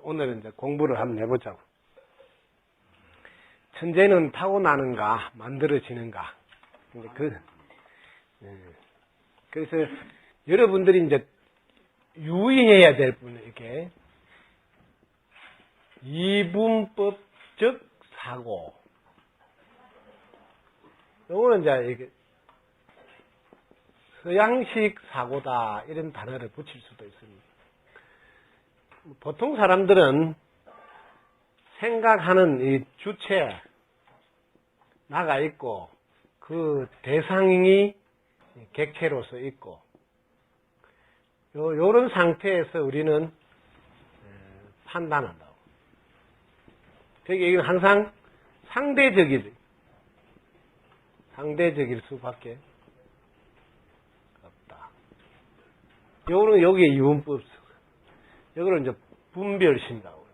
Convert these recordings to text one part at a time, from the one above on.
오늘은 이제 공부를 한번 해보자고. 천재는 타고나는가, 만들어지는가. 그래서 여러분들이 이제 유의해야 될 분은 이렇게 이분법적 사고. 요거는 이제 이게 서양식 사고다 이런 단어를 붙일 수도 있습니다. 보통 사람들은 생각하는 이 주체 나가 있고 그 대상이 객체로서 있고 요런 상태에서 우리는 판단한다고. 그러니까 이건 항상 상대적일 수밖에 없다. 요거는 여기에 이분법, 여기는 이제 분별심이라고.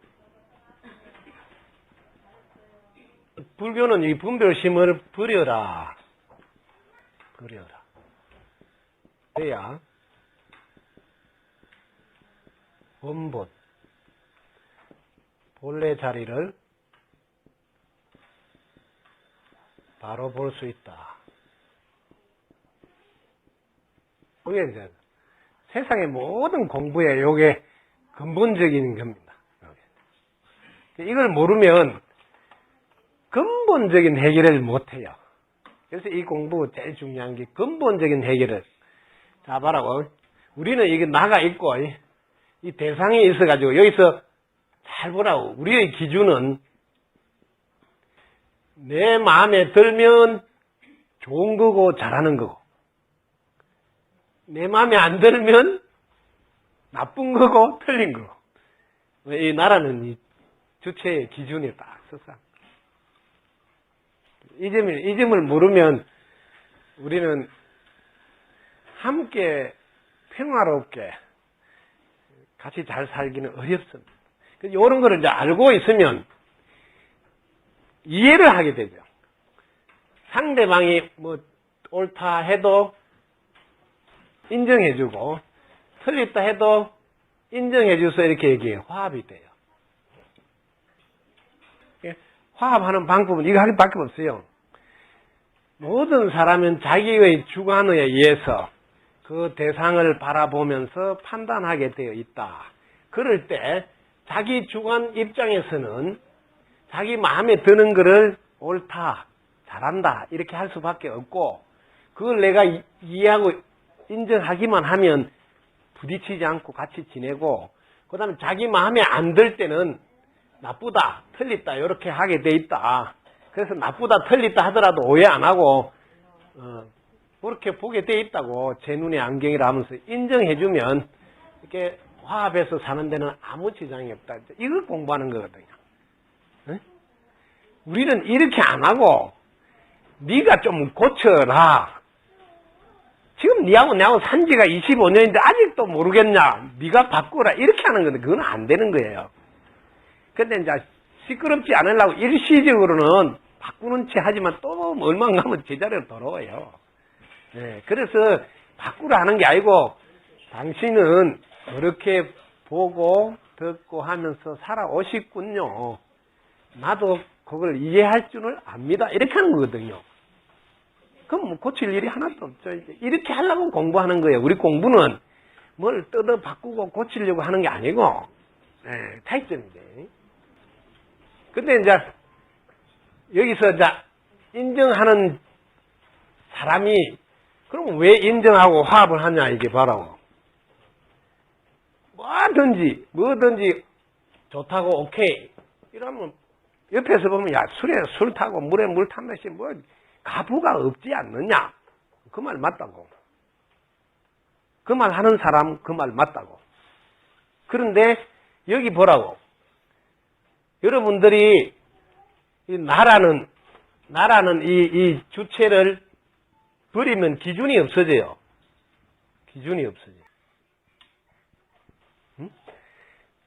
불교는 이 분별심을 버려라. 그래야 원본, 본래 자리를 바로 볼 수 있다. 그게 이제 세상의 모든 공부에 요게 근본적인 겁니다. 이걸 모르면 근본적인 해결을 못해요. 그래서 이 공부 제일 중요한 게 근본적인 해결을. 자, 봐라고. 우리는 이게 나가 있고, 이 대상이 있어가지고, 여기서 잘 보라고. 우리의 기준은 내 마음에 들면 좋은 거고 잘하는 거고, 내 마음에 안 들면 나쁜 거고 틀린 거고. 이 나라는 이 주체의 기준이 딱 서서. 이 점을 모르면 우리는 함께 평화롭게 같이 잘 살기는 어렵습니다. 이런 거를 이제 알고 있으면 이해를 하게 되죠. 상대방이 뭐 옳다 해도 인정해주고 틀렸다 해도 인정해줘서 이렇게 얘기해요. 화합이 돼요. 화합하는 방법은 이거 할 밖에 없어요. 모든 사람은 자기의 주관에 의해서 그 대상을 바라보면서 판단하게 되어 있다. 그럴 때 자기 주관 입장에서는 자기 마음에 드는 것을 옳다, 잘한다 이렇게 할 수밖에 없고, 그걸 내가 이해하고 인정하기만 하면 부딪히지 않고 같이 지내고, 그 다음에 자기 마음에 안 들 때는 나쁘다, 틀렸다 이렇게 하게 돼 있다. 그래서 나쁘다, 틀렸다 하더라도 오해 안 하고 그렇게 보게 돼 있다고 제 눈에 안경이라 하면서 인정해주면 이렇게 화합해서 사는 데는 아무 지장이 없다. 이걸 공부하는 거거든요. 네? 우리는 이렇게 안 하고 네가 좀 고쳐라. 지금 니하고 내하고 산 지가 25년인데 아직도 모르겠냐. 네가 바꾸라. 이렇게 하는 건데 그건 안 되는 거예요. 근데 이제 시끄럽지 않으려고 일시적으로는 바꾸는 체 하지만 또 얼마 가면 제자리로 돌아와요. 네, 그래서 바꾸라 하는 게 아니고 당신은 그렇게 보고 듣고 하면서 살아오셨군요. 나도 그걸 이해할 줄을 압니다. 이렇게 하는 거거든요. 그럼 뭐 고칠 일이 하나도 없죠. 이렇게 하려고 공부하는 거예요. 우리 공부는 뭘 뜯어 바꾸고 고치려고 하는 게 아니고, 네, 차이점인데. 근데 이제 여기서 이제 인정하는 사람이 그럼 왜 인정하고 화합을 하냐 이게 바라고. 뭐든지 좋다고 오케이 이러면 옆에서 보면 야 술에 술 타고 물에 물 탄 것이 뭐 가부가 없지 않느냐. 그 말 맞다고. 그 말 하는 사람 그 말 맞다고. 그런데 여기 보라고. 여러분들이 이 나라는 이 주체를 버리면 기준이 없어져요. 기준이 없어져요. 응?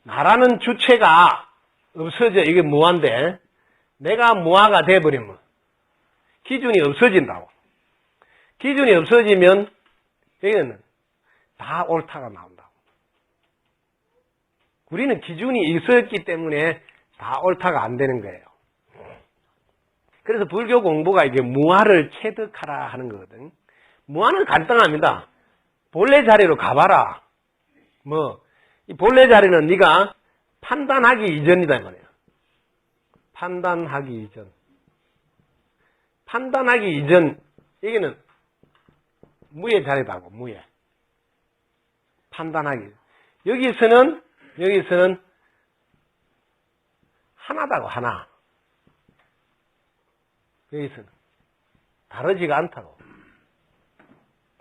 나라는 주체가 없어져. 이게 무한데 내가 무아가 돼버리면 기준이 없어진다고. 기준이 없어지면 여기는 다 옳다가 나온다고. 우리는 기준이 있었기 때문에 다 옳다가 안 되는 거예요. 그래서 불교 공부가 이게 무아를 체득하라 하는 거거든. 무아는 간단합니다. 본래 자리로 가봐라. 이 본래 자리는 네가 판단하기 이전이다, 이 말이에요. 판단하기 이전. 판단하기 이전, 여기는 무의 자리라고, 무의. 판단하기. 여기서는 하나다고, 하나. 여기서는. 다르지가 않다고.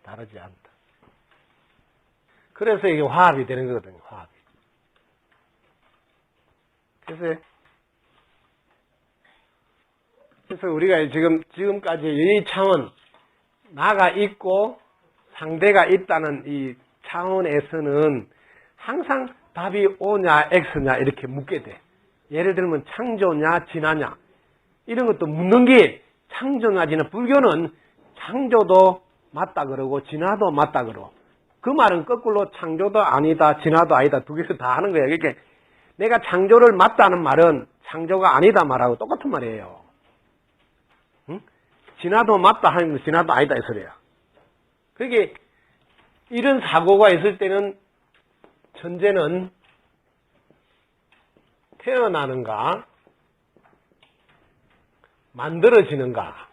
다르지 않다. 그래서 이게 화합이 되는 거거든요, 화합이. 그래서 우리가 지금까지 이 차원, 나가 있고 상대가 있다는 이 차원에서는 항상 답이 O냐, X냐 이렇게 묻게 돼. 예를 들면 창조냐, 진화냐. 이런 것도 묻는 게 창조냐, 진화. 불교는 창조도 맞다 그러고 진화도 맞다 그러고. 그 말은 거꾸로 창조도 아니다, 진화도 아니다. 두 개를 다 하는 거예요. 그러니까 내가 창조를 맞다는 말은 창조가 아니다 말하고 똑같은 말이에요. 응? 진화도 맞다 하면 진화도 아니다 이 소리야. 그게 이런 사고가 있을 때는 천재는 태어나는가 만들어지는가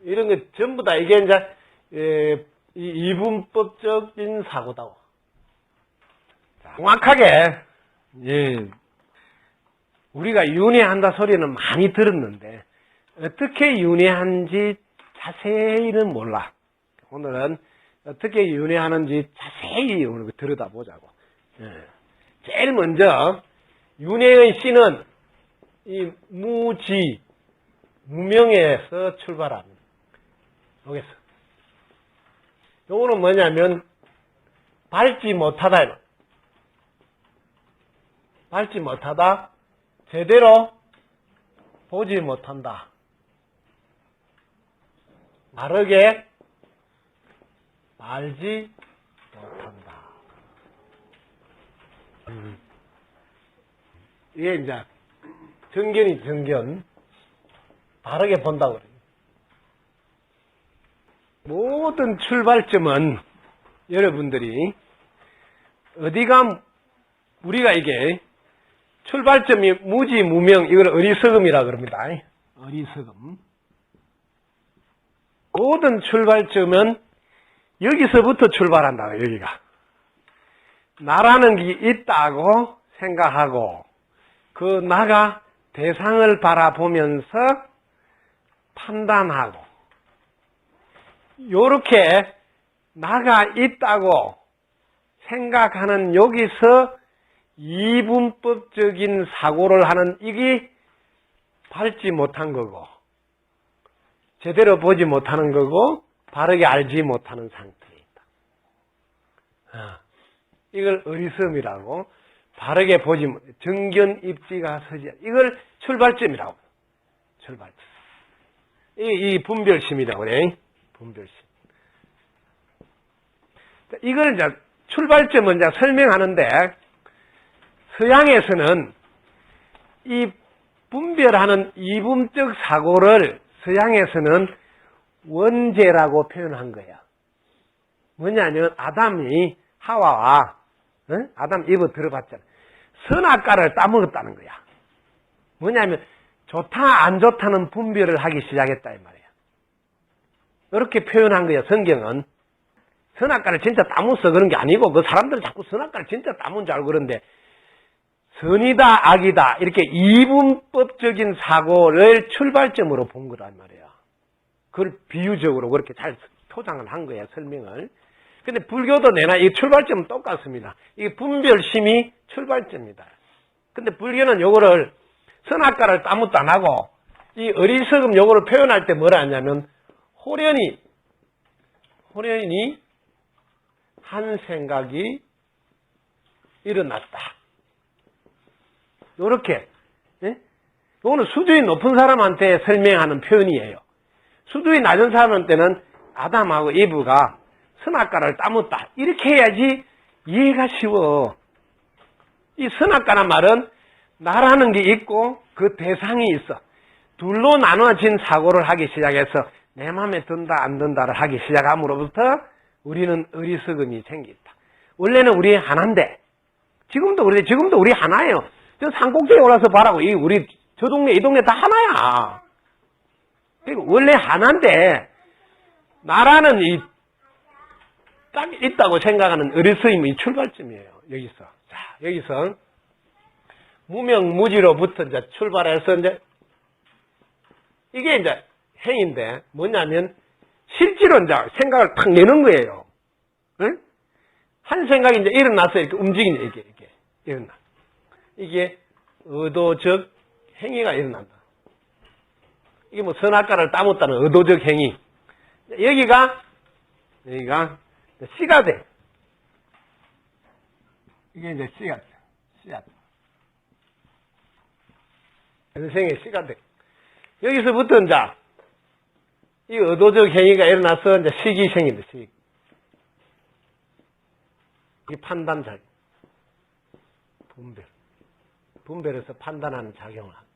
이런 게 전부 다 이게 이제 이분법적인 사고다고. 정확하게 우리가 윤회한다 소리는 많이 들었는데 어떻게 윤회한지 자세히는 몰라. 오늘은 어떻게 윤회하는지 자세히 오늘 들여다보자고. 제일 먼저 윤회의 씨는 이 무지, 무명에서 출발합니다. 여기서. 요거는 뭐냐면 밟지 못하다. 밟지 못하다. 제대로 보지 못한다. 바르게 알지 못한다. 이게 이제 정견이 정견. 바르게 본다고 그래요. 모든 출발점은 여러분들이 어디가 우리가 이게 출발점이 무지, 무명, 이걸 어리석음이라 그럽니다. 어리석음. 모든 출발점은 여기서부터 출발한다, 여기가. 나라는 게 있다고 생각하고, 그 나가 대상을 바라보면서 판단하고, 요렇게 나가 있다고 생각하는 여기서 이분법적인 사고를 하는 이게 밟지 못한 거고, 제대로 보지 못하는 거고, 바르게 알지 못하는 상태에 있다. 이걸 어리석음이라고, 바르게 보지 못, 정견 입지가 서지, 이걸 출발점이라고. 출발점. 이 분별심이라고 그래. 분별심. 이걸 이제 출발점은 이제 설명하는데, 서양에서는 이 분별하는 이분적 사고를 서양에서는 원죄라고 표현한 거야. 뭐냐면 아담이 하와와 아담 이브 들어봤잖아. 선악과를 따먹었다는 거야. 뭐냐면 좋다 안 좋다는 분별을 하기 시작했다 이 말이야. 이렇게 표현한 거야. 성경은. 선악과를 진짜 따먹었어 그런 게 아니고 그 사람들은 자꾸 선악과를 진짜 따먹은 줄 알고 그러는데 선이다 악이다 이렇게 이분법적인 사고를 출발점으로 본 거란 말이야. 그걸 비유적으로 그렇게 잘 포장을 한 거야, 설명을. 근데 불교도 내나 이 출발점은 똑같습니다. 이게 분별심이 출발점이다. 근데 불교는 요거를 선악과를 따묻도 안 하고 이 어리석음 요거를 표현할 때 뭐라 하냐면 호련히 한 생각이 일어났다. 요렇게. 요거는 수준이 높은 사람한테 설명하는 표현이에요. 수준이 낮은 사람한테는 아담하고 이브가 선악과를 따먹었다. 이렇게 해야지 이해가 쉬워. 이 선악과란 말은 나라는 게 있고 그 대상이 있어. 둘로 나눠진 사고를 하기 시작해서 내 마음에 든다 안 든다를 하기 시작함으로부터 우리는 어리석음이 생긴다. 원래는 우리 하나인데 지금도 우리 하나예요. 저 산꼭대기에 올라서 봐라고. 우리 저 동네 이 동네 다 하나야. 그리고 원래 하나인데 나라는 딱 있다고 생각하는 어리석음이 출발점이에요. 여기서. 자, 여기서 무명무지로부터 이제 출발해서 이게 이제 행인데 뭐냐면 실제로 이제 생각을 탁 내는 거예요. 응? 한 생각이 이제 일어나서 이렇게 움직이냐, 이게 일어나. 이게 의도적 행위가 일어난다. 이게 뭐 선악과를 따먹다는 의도적 행위. 여기가 씨가 돼. 이게 이제 씨앗. 인생의 씨가 돼. 여기서부터 이제 이 의도적 행위가 일어나서 이제 식이 생긴다. 식. 이 판단 작용. 분별해서 판단하는 작용을 합니다.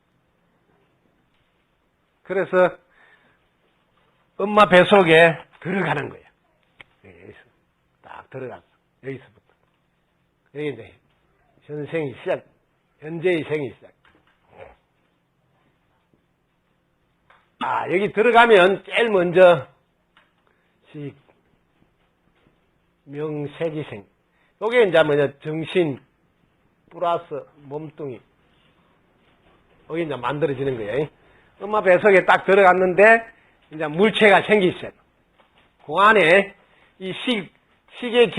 그래서 엄마 뱃속에 들어가는 거예요. 여기서 딱 들어갔어. 여기서부터. 여기 이제 현생이 시작. 현재의 생이 시작. 여기 들어가면 제일 먼저 명색이생. 요게 이제 뭐냐, 정신 플러스 몸뚱이. 여기 이제 만들어지는 거예요. 엄마 뱃속에 딱 들어갔는데 이제 물체가 생기기 시작. 그 안에 이 식의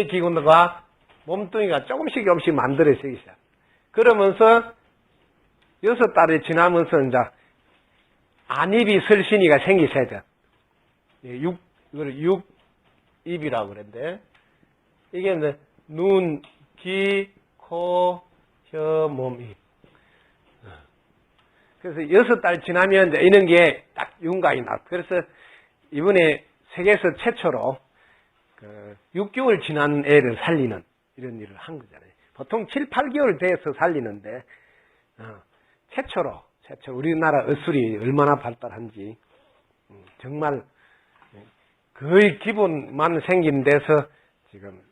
기운과 몸뚱이가 조금씩 만들어지기 시작. 그러면서 6달이 지나면서 이제 안입이 설신이가 생기기 시작. 이걸 육입이라고 그랬는데, 이게 이제 눈, 귀, 코, 혀, 몸, 입. 그래서 6달 지나면 이제 이런 게 딱 윤곽이 나. 그래서 이번에 세계에서 최초로 6개월 지난 애를 살리는 이런 일을 한 거잖아요. 보통 7, 8개월 돼서 살리는데, 최초로 우리나라 의술이 얼마나 발달한지, 정말 거의 기본만 생긴 데서 지금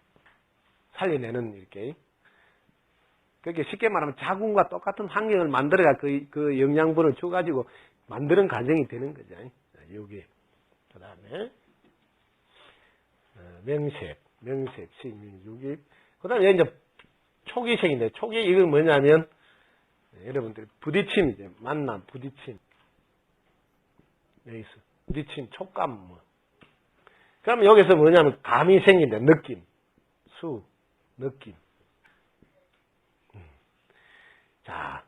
살려내는 이렇게. 그게 쉽게 말하면 자궁과 똑같은 환경을 만들어가 그 영양분을 줘가지고 만드는 과정이 되는 거죠. 여기. 그 다음에, 명색, 여기. 그 다음에 이제 초기생인데, 초기 이건 뭐냐면, 여러분들 부딪힘이죠. 만남, 부딪힘. 여기서 부딪힘, 촉감 뭐. 그러면 여기서 뭐냐면 감이 생긴다. 느낌, 느낌. 자,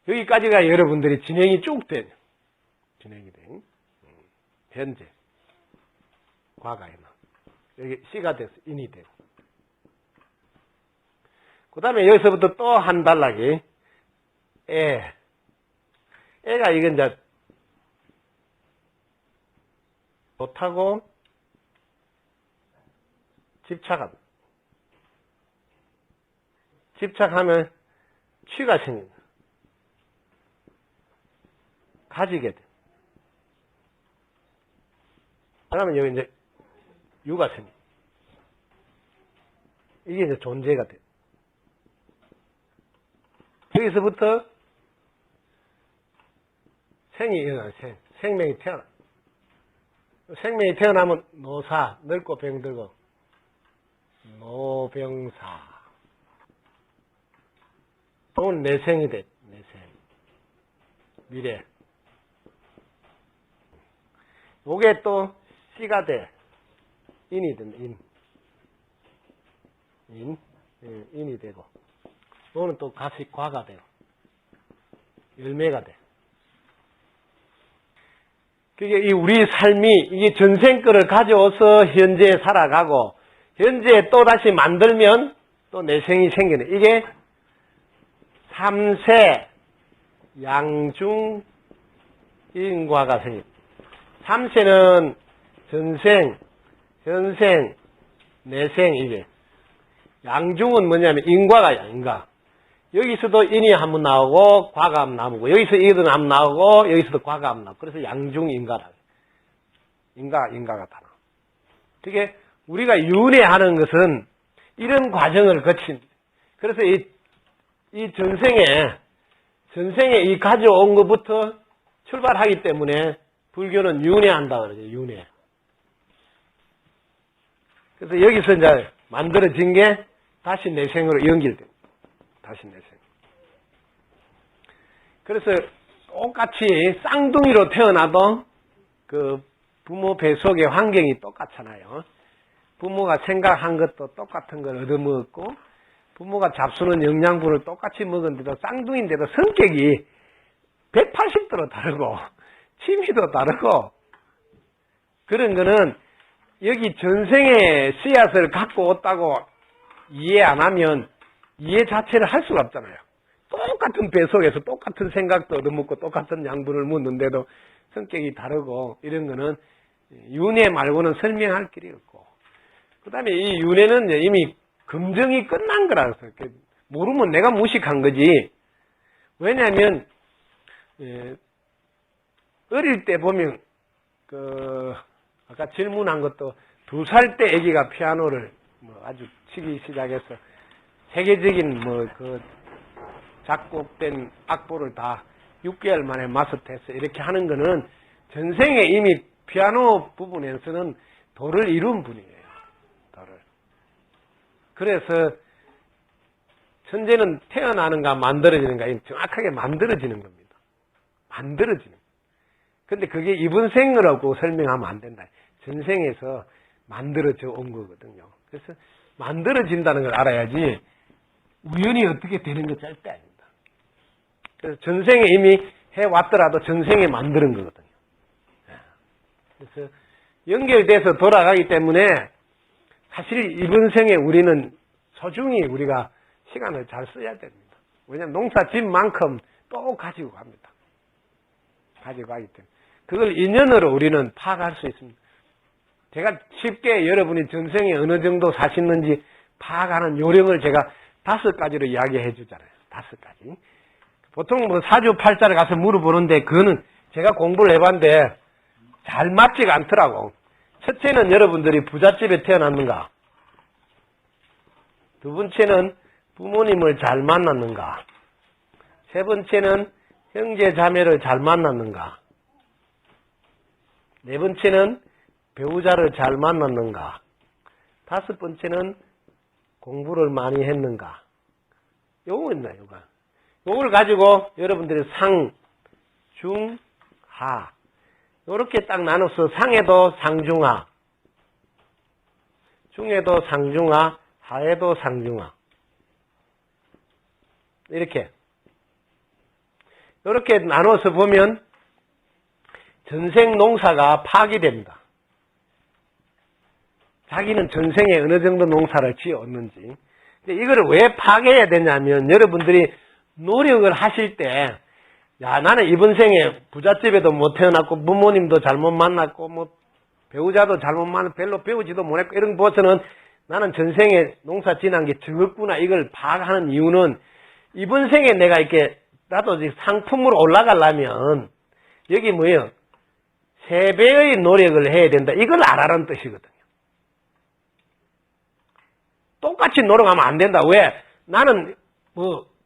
여기까지가 여러분들이 진행이 쭉 된, 현재, 과거에 나. 여기 씨가 돼서 인이 되고. 그 다음에 여기서부터 또 한 단락이, 애가 이건 이제, 못하고, 집착하면 취가 생긴다. 가지게 돼. 그러면 여기 이제 유가 생긴다. 이게 이제 존재가 돼. 여기서부터 생이 일어나, 생명이 태어나. 생명이 태어나면 노사, 늙고 병들고, 노병사. 또는 내생이 돼, 내생. 미래. 요게 또 씨가 돼. 인이 된다, 인이 되고. 요거는 또 과가 돼요. 열매가 돼. 그게 우리 삶이, 이게 전생 거를 가져와서 현재에 살아가고, 현재에 또 다시 만들면 또 내생이 생기네. 이게 3세 양중 인과가 생깁니다. 3세는 전생, 현생, 내생, 이게. 양중은 뭐냐면, 인과가 인과. 여기서도 인이 한번 나오고, 과가 한번 나오고, 여기서 이도 한번 나오고, 여기서도 과가 한번 나오고. 그래서 양중인과라. 인과가 다 나와. 그게, 우리가 윤회하는 것은, 이런 과정을 거친, 그래서 이 전생에 이 가져온 것부터 출발하기 때문에, 불교는 윤회한다 그러죠, 윤회. 그래서 여기서 이제 만들어진 게 다시 내생으로 연결됩니다. 다시 내생. 그래서 똑같이 쌍둥이로 태어나도 그 부모 뱃속의 환경이 똑같잖아요. 부모가 생각한 것도 똑같은 걸 얻어먹었고, 부모가 잡수는 영양분을 똑같이 먹었는데도 쌍둥이인데도 성격이 180도로 다르고, 취미도 다르고, 그런 거는 여기 전생의 씨앗을 갖고 왔다고 이해 안 하면 이해 자체를 할 수가 없잖아요. 똑같은 뱃속에서 똑같은 생각도 얻어먹고 똑같은 양분을 먹는데도 성격이 다르고 이런 거는 윤회 말고는 설명할 길이 없고, 그 다음에 이 윤회는 이미 검증이 끝난 거라서 모르면 내가 무식한 거지. 왜냐하면 어릴 때 보면 아까 질문한 것도 2살 때 아기가 피아노를 아주 치기 시작해서 세계적인 작곡된 악보를 다 6개월 만에 마스터해서 이렇게 하는 거는 전생에 이미 피아노 부분에서는 도를 이룬 분이에요. 도를. 그래서 천재는 태어나는가 만들어지는가 정확하게 만들어지는 겁니다. 만들어지는. 근데 그게 이번 생으로고 설명하면 안 된다. 전생에서 만들어져 온 거거든요. 그래서 만들어진다는 걸 알아야지 우연히 어떻게 되는 건 절대 아닙니다. 그래서 전생에 이미 해왔더라도 전생에 만드는 거거든요. 그래서 연결돼서 돌아가기 때문에 사실 이번 생에 우리는 소중히 우리가 시간을 잘 써야 됩니다. 왜냐하면 농사짓만큼 또 가지고 갑니다. 가지고 가기 때문에. 그걸 인연으로 우리는 파악할 수 있습니다. 제가 쉽게 여러분이 전생에 어느 정도 사셨는지 파악하는 요령을 제가 5가지로 이야기해 주잖아요. 5가지. 보통 사주팔자를 가서 물어보는데 그거는 제가 공부를 해봤는데 잘 맞지가 않더라고. 첫째는 여러분들이 부잣집에 태어났는가? 두 번째는 부모님을 잘 만났는가? 세 번째는 형제 자매를 잘 만났는가? 네 번째는 배우자를 잘 만났는가? 5번째는 공부를 많이 했는가? 요거 있나요, 요거? 요걸 가지고 여러분들이 상, 중, 하. 요렇게 딱 나눠서 상에도 상중하, 중에도 상중하, 하에도 상중하. 이렇게 나눠서 보면 전생 농사가 파악이 됩니다. 자기는 전생에 어느 정도 농사를 지었는지. 이거를 왜 파악해야 되냐면 여러분들이 노력을 하실 때 나는 이번 생에 부잣집에도 못 태어났고 부모님도 잘못 만났고 배우자도 잘못 만났고 별로 배우지도 못했고 이런 거 보서는 나는 전생에 농사 지난 게 적었구나 이걸 파악하는 이유는 이번 생에 내가 이렇게 나도 상품으로 올라가려면 여기 뭐예요? 3배의 노력을 해야 된다. 이걸 알아라는 뜻이거든요. 똑같이 노력하면 안 된다. 왜? 나는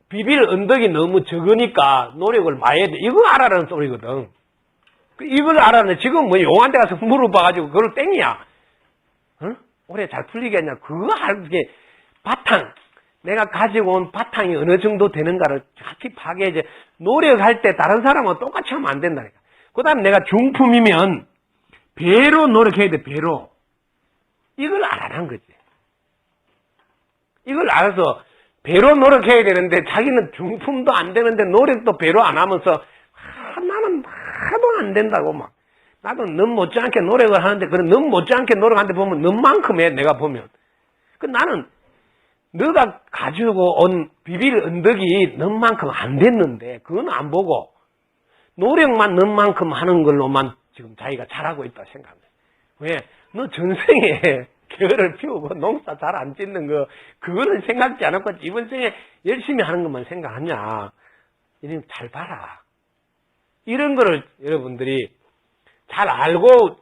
비빌 언덕이 너무 적으니까 노력을 많이 해야 돼. 이거 알아라는 소리거든. 이걸 알아는 지금 용한테 가서 물어봐가지고 그걸 땡이야. 응? 올해 잘 풀리겠냐? 그거 알게 바탕. 내가 가지고 온 바탕이 어느 정도 되는가를 같이 파악해야지. 노력할 때 다른 사람은 똑같이 하면 안 된다니까. 그 다음에 내가 중품이면 배로 노력해야 돼, 배로. 이걸 알아란 거지. 이걸 알아서 배로 노력해야 되는데 자기는 중품도 안 되는데 노력도 배로 안 하면서 나는 하도 안 된다고 막. 나도 넌 못지않게 노력을 하는데 그런 넌 못지않게 노력하는데 보면 넌만큼 해, 내가 보면. 나는 너가 가지고 온 비빌 언덕이 넌만큼 안 됐는데 그건 안 보고 노력만 넌만큼 하는 걸로만 지금 자기가 잘하고 있다 생각해. 왜? 너 전생에 게으를 피우고 농사 잘 안 짓는 거, 그거는 생각지 않았고, 이번 생에 열심히 하는 것만 생각하냐. 이런 잘 봐라. 이런 거를 여러분들이 잘 알고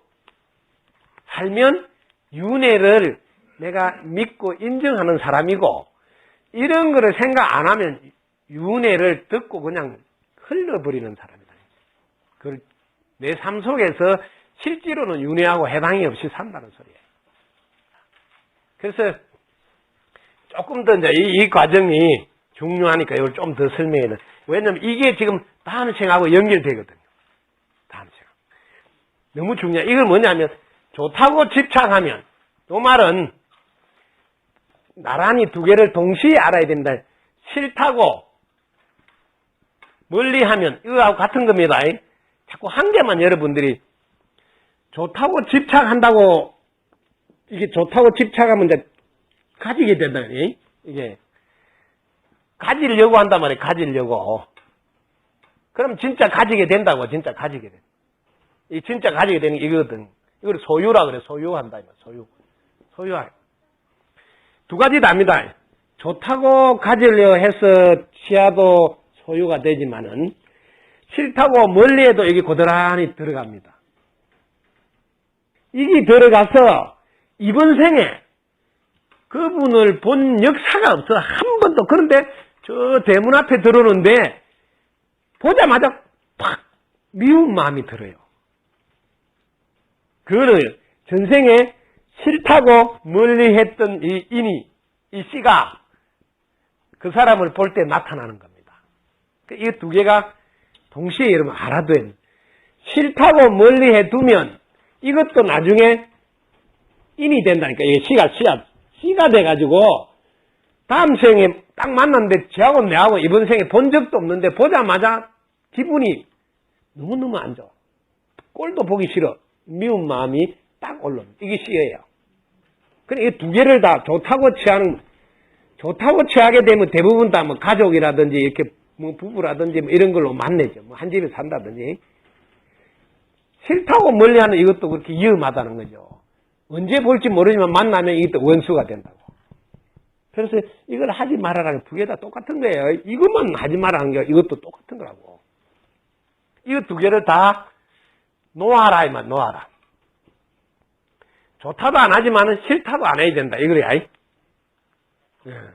살면 윤회를 내가 믿고 인정하는 사람이고, 이런 거를 생각 안 하면 윤회를 듣고 그냥 흘려버리는 사람이다. 그걸 내 삶 속에서 실제로는 윤회하고 해당이 없이 산다는 소리예요. 그래서 조금 더 이제 이 과정이 중요하니까 이걸 좀 더 설명해야 돼. 왜냐면 이게 지금 다음 생하고 연결되거든요. 다음 생. 너무 중요해. 이걸 뭐냐면 좋다고 집착하면, 이 말은 나란히 두 개를 동시에 알아야 된다. 싫다고 멀리하면 이거하고 같은 겁니다. 자꾸 한 개만 여러분들이 좋다고 집착한다고, 이게 좋다고 집착하면 이제 가지게 된다. 이게 가지려고 한단 말이에요. 가지려고. 그럼 진짜 가지게 된다고. 진짜 가지게 돼. 이 진짜 가지게 되는 게 이거거든. 이걸 소유라 그래. 소유한다. 소유할. 두 가지 답니다. 좋다고 가지려 해서 치아도 소유가 되지만은 싫다고 멀리해도 이게 고스란히 들어갑니다. 이게 들어가서 이번 생에 그분을 본 역사가 없어. 한 번도. 그런데 저 대문 앞에 들어오는데 보자마자 팍 미운 마음이 들어요. 그거는 전생에 싫다고 멀리 했던 이 인이, 이 씨가 그 사람을 볼 때 나타나는 겁니다. 이 두 개가 동시에 여러분 알아둬야 됩니다. 싫다고 멀리 해두면 이것도 나중에 인이 된다니까. 이게 씨가 돼가지고 다음 생에 딱 만났는데 쟤하고 내하고 이번 생에 본 적도 없는데 보자마자 기분이 너무너무 안 좋아. 꼴도 보기 싫어. 미운 마음이 딱 올라옵니다. 이게 씨예요. 그래, 이 두 개를 다 좋다고 취하게 되면 대부분 다 뭐 가족이라든지 이렇게 뭐 부부라든지 뭐 이런 걸로 만나죠. 뭐 한 집에 산다든지. 싫다고 멀리하는 이것도 그렇게 위험하다는 거죠. 언제 볼지 모르지만 만나면 이게 또 원수가 된다고. 그래서 이걸 하지 말아라는 두 개 다 똑같은 거예요. 이것만 하지 말라는 게 이것도 똑같은 거라고. 이거 두 개를 다 놓아라, 이만 놓아라. 좋다도 안 하지만은 싫다도 안 해야 된다. 이거야.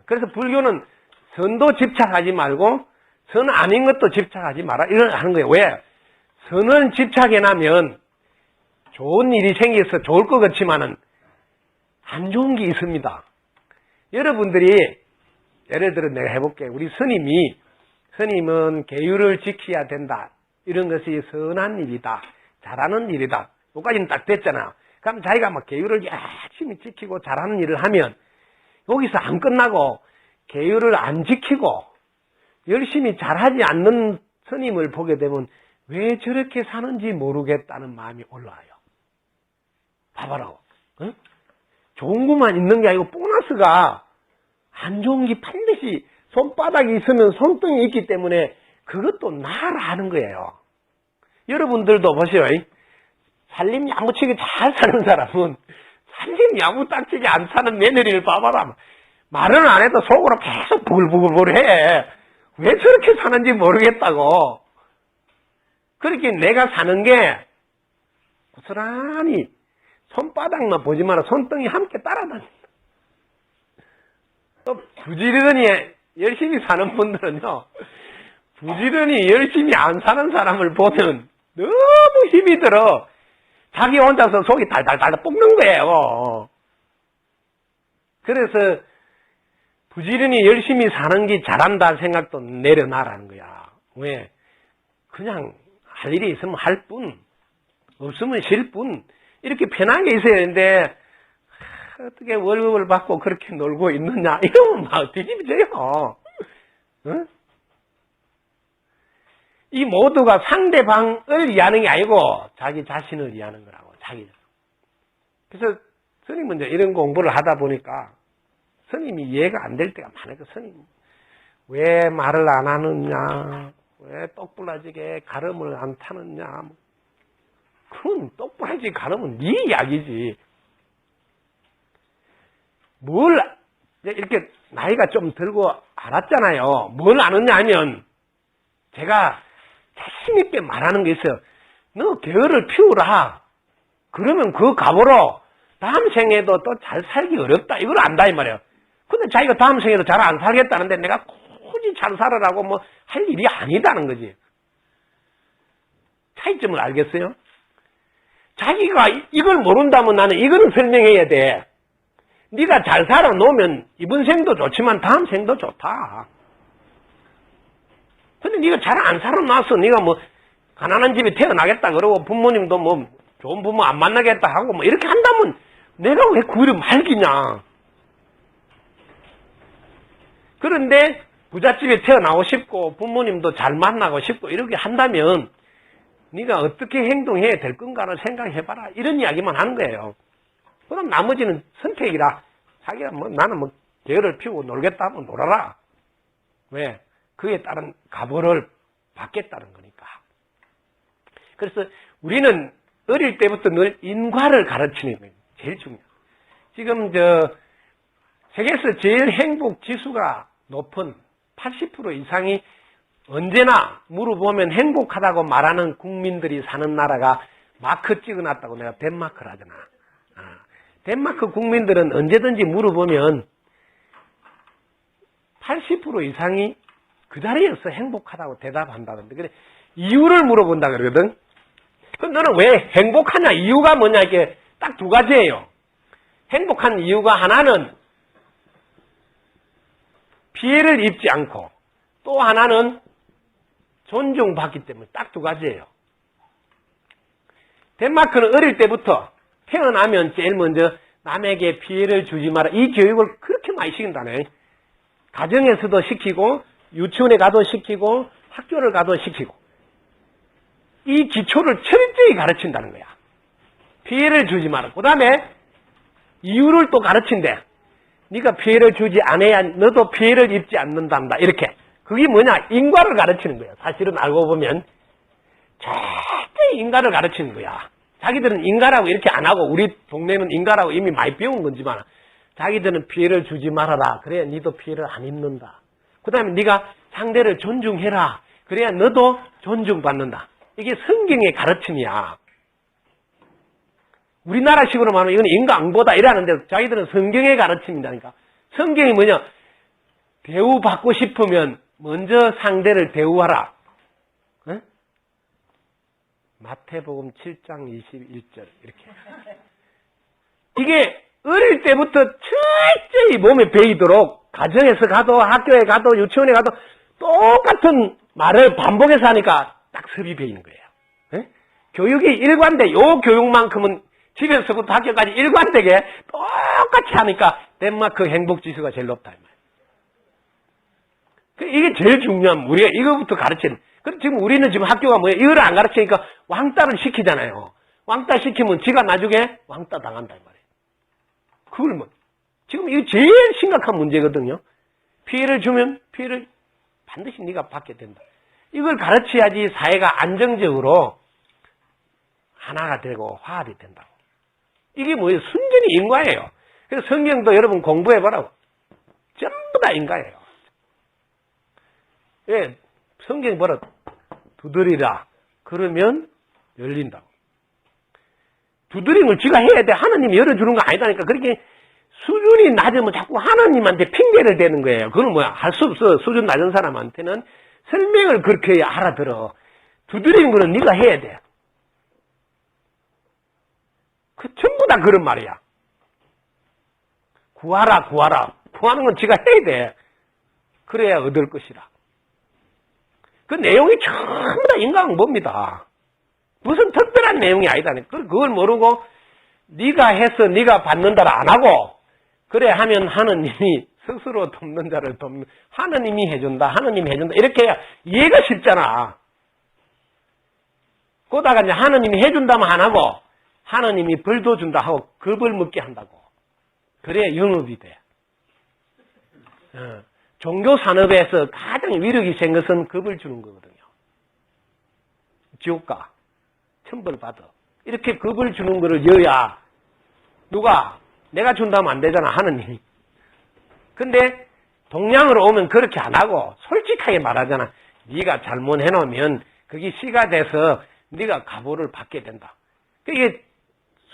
그래서 불교는 선도 집착하지 말고 선 아닌 것도 집착하지 마라. 이걸 하는 거예요. 왜? 선은 집착해나면 좋은 일이 생겨서 좋을 것 같지만은 안 좋은 게 있습니다. 여러분들이 예를 들어 내가 해볼게. 우리 스님은 계율을 지켜야 된다. 이런 것이 선한 일이다. 잘하는 일이다. 여기까지는 딱 됐잖아. 그럼 자기가 막 계율을 열심히 지키고 잘하는 일을 하면 여기서 안 끝나고 계율을 안 지키고 열심히 잘하지 않는 스님을 보게 되면 왜 저렇게 사는지 모르겠다는 마음이 올라와요. 봐봐라고. 응? 좋은 것만 있는 게 아니고 보너스가 안 좋은 게 반드시 손바닥이 있으면 손등이 있기 때문에 그것도 나라 하는 거예요. 여러분들도 보세요. 살림 야무치게 잘 사는 사람은 살림 야무딱지게 안 사는 며느리를 봐봐라. 말은 안 해도 속으로 계속 부글부글 해. 왜 저렇게 사는지 모르겠다고. 그렇게 내가 사는 게 고스란히 손바닥만 보지 마라. 손등이 함께 따라다닌다. 또 부지런히 열심히 사는 분들은요. 부지런히 열심히 안 사는 사람을 보면 너무 힘이 들어. 자기 혼자서 속이 달달달 볶는 거예요. 그래서 부지런히 열심히 사는 게 잘한다 생각도 내려놔라는 거야. 왜? 그냥 할 일이 있으면 할 뿐, 없으면 쉴 뿐, 이렇게 편하게 있어야 되는데 어떻게 월급을 받고 그렇게 놀고 있느냐 이러면 막 뒤집어져요. 응? 이 모두가 상대방을 위하는 게 아니고 자기 자신을 위하는 거라고. 그래서 스님은 이제 이런 공부를 하다 보니까 스님이 이해가 안 될 때가 많아요. 스님 왜 말을 안 하느냐, 왜 똑부러지게 가름을 안 타느냐. 그건 똑부러지게 가름은 네 이야기지. 뭘 이렇게 나이가 좀 들고 알았잖아요. 뭘 아느냐 하면 제가 자신 있게 말하는 게 있어요. 너 게으를 피우라. 그러면 그 갑으로 다음 생에도 또 잘 살기 어렵다. 이걸 안다 이 말이에요. 근데 자기가 다음 생에도 잘 안 살겠다는데 내가 굳이 잘 살아라고 뭐 할 일이 아니다는 거지. 차이점을 알겠어요? 자기가 이걸 모른다면 나는 이거는 설명해야 돼. 네가 잘 살아놓으면 이번 생도 좋지만 다음 생도 좋다. 근데 네가 잘 안 살아놔서 네가 뭐 가난한 집에 태어나겠다 그러고 부모님도 뭐 좋은 부모 안 만나겠다 하고 뭐 이렇게 한다면 내가 왜 그걸 말기냐. 그런데 부잣집에 태어나고 싶고 부모님도 잘 만나고 싶고 이렇게 한다면 네가 어떻게 행동해야 될 건가를 생각해봐라. 이런 이야기만 하는 거예요. 그럼 나머지는 선택이라. 자기가 뭐 나는 뭐 게으를 피우고 놀겠다 하면 놀아라. 왜? 그에 따른 갑오를 받겠다는 거니까. 그래서 우리는 어릴 때부터 늘 인과를 가르치는 거예요. 제일 중요해요. 지금 세계에서 제일 행복 지수가 높은 80% 이상이 언제나 물어보면 행복하다고 말하는 국민들이 사는 나라가 마크 찍어놨다고 내가 덴마크를 하잖아. 덴마크 국민들은 언제든지 물어보면 80% 이상이 그 자리에서 행복하다고 대답한다던데. 그래, 이유를 물어본다 그러거든. 그럼 너는 왜 행복하냐? 이유가 뭐냐? 이게 딱 두 가지예요. 행복한 이유가 하나는 피해를 입지 않고 또 하나는 존중받기 때문에 딱 두 가지예요. 덴마크는 어릴 때부터 태어나면 제일 먼저 남에게 피해를 주지 마라. 이 교육을 그렇게 많이 시킨다네. 가정에서도 시키고 유치원에 가도 시키고 학교를 가도 시키고 이 기초를 철저히 가르친다는 거야. 피해를 주지 마라. 그 다음에 이유를 또 가르친대. 네가 피해를 주지 않아야 너도 피해를 입지 않는단다. 이렇게. 그게 뭐냐? 인과를 가르치는 거야. 사실은 알고 보면 절대 인과를 가르치는 거야. 자기들은 인과라고 이렇게 안 하고 우리 동네는 인과라고 이미 많이 배운 건지만 자기들은 피해를 주지 말아라. 그래야 너도 피해를 안 입는다. 그 다음에 네가 상대를 존중해라. 그래야 너도 존중받는다. 이게 성경의 가르침이야. 우리나라식으로 말하면 이건 인과응보다 이러는데 자기들은 성경의 가르침이라니까. 성경이 뭐냐? 대우받고 싶으면 먼저 상대를 대우하라. 네? 마태복음 7장 21절 이렇게. 이게 어릴 때부터 철저히 몸에 배이도록 가정에서 가도 학교에 가도 유치원에 가도 똑같은 말을 반복해서 하니까 딱 습이 배이는 거예요. 네? 교육이 일관돼. 요 교육만큼은 집에서부터 학교까지 일관되게 똑같이 하니까 덴마크 행복지수가 제일 높다. 이게 제일 중요한, 우리가 이거부터 가르치는. 그럼 지금 우리는 지금 학교가 뭐예요? 이걸 안 가르치니까 왕따를 시키잖아요. 왕따 시키면 지가 나중에 왕따 당한다, 이 말이에요. 그걸 뭐, 지금 이거 제일 심각한 문제거든요. 피해를 주면 피해를 반드시 네가 받게 된다. 이걸 가르쳐야지 사회가 안정적으로 하나가 되고 화합이 된다고. 이게 뭐예요? 순전히 인과예요. 그래서 성경도 여러분 공부해보라고. 전부 다 인과예요. 예, 성경이 뭐라 두드리라. 그러면 열린다고. 두드림을 지가 해야 돼. 하나님이 열어주는 거 아니다니까. 그렇게 수준이 낮으면 자꾸 하나님한테 핑계를 대는 거예요. 그건 뭐야? 할 수 없어. 수준 낮은 사람한테는 설명을 그렇게 해야 알아들어. 두드리는 거는 네가 해야 돼. 그 전부 다 그런 말이야. 구하라, 구하라. 구하는 건 지가 해야 돼. 그래야 얻을 것이라. 그 내용이 전부 다 인과응보입니다. 무슨 특별한 내용이 아니다니. 그걸 모르고 네가 해서 네가 받는다라 안 하고 그래 하면 하느님이 스스로 돕는 자를 돕는 하느님이 해준다. 하느님이 해준다. 이렇게 해야 이해가 쉽잖아. 그러다가 이제 하느님이 해준다면 안 하고 하느님이 벌도 준다 하고 그 벌 먹게 한다고. 그래야 영업이 돼. 종교 산업에서 가장 위력이 센 것은 겁을 주는 거거든요. 지옥가, 천벌 받아. 이렇게 겁을 주는 거를 여야 누가 내가 준다면 안 되잖아. 하느님이. 근데 동양으로 오면 그렇게 안 하고 솔직하게 말하잖아. 네가 잘못해놓으면 그게 시가 돼서 네가 가보를 받게 된다. 이게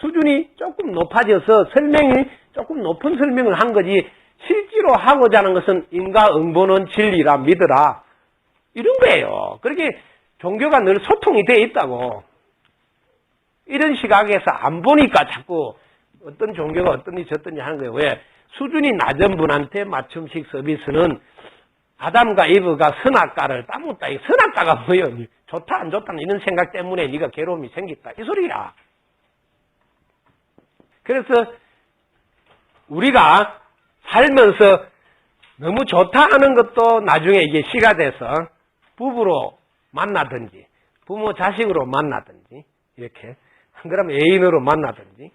수준이 조금 높아져서 설명이 조금 높은 설명을 한 거지, 실제로 하고자 하는 것은 인과응보는 진리라 믿으라, 이런 거예요. 그렇게 종교가 늘 소통이 되어 있다고. 이런 시각에서 안 보니까 자꾸 어떤 종교가 어떤지 저떤지 하는 거예요. 왜? 수준이 낮은 분한테 맞춤식 서비스는 아담과 이브가 선악과를 따먹었다. 이 선악과가 뭐예요? 좋다 안 좋다 이런 생각 때문에 네가 괴로움이 생겼다, 이 소리야. 그래서 우리가 살면서 너무 좋다 하는 것도 나중에 이게 시가 돼서 부부로 만나든지 부모 자식으로 만나든지 이렇게 그러면 애인으로 만나든지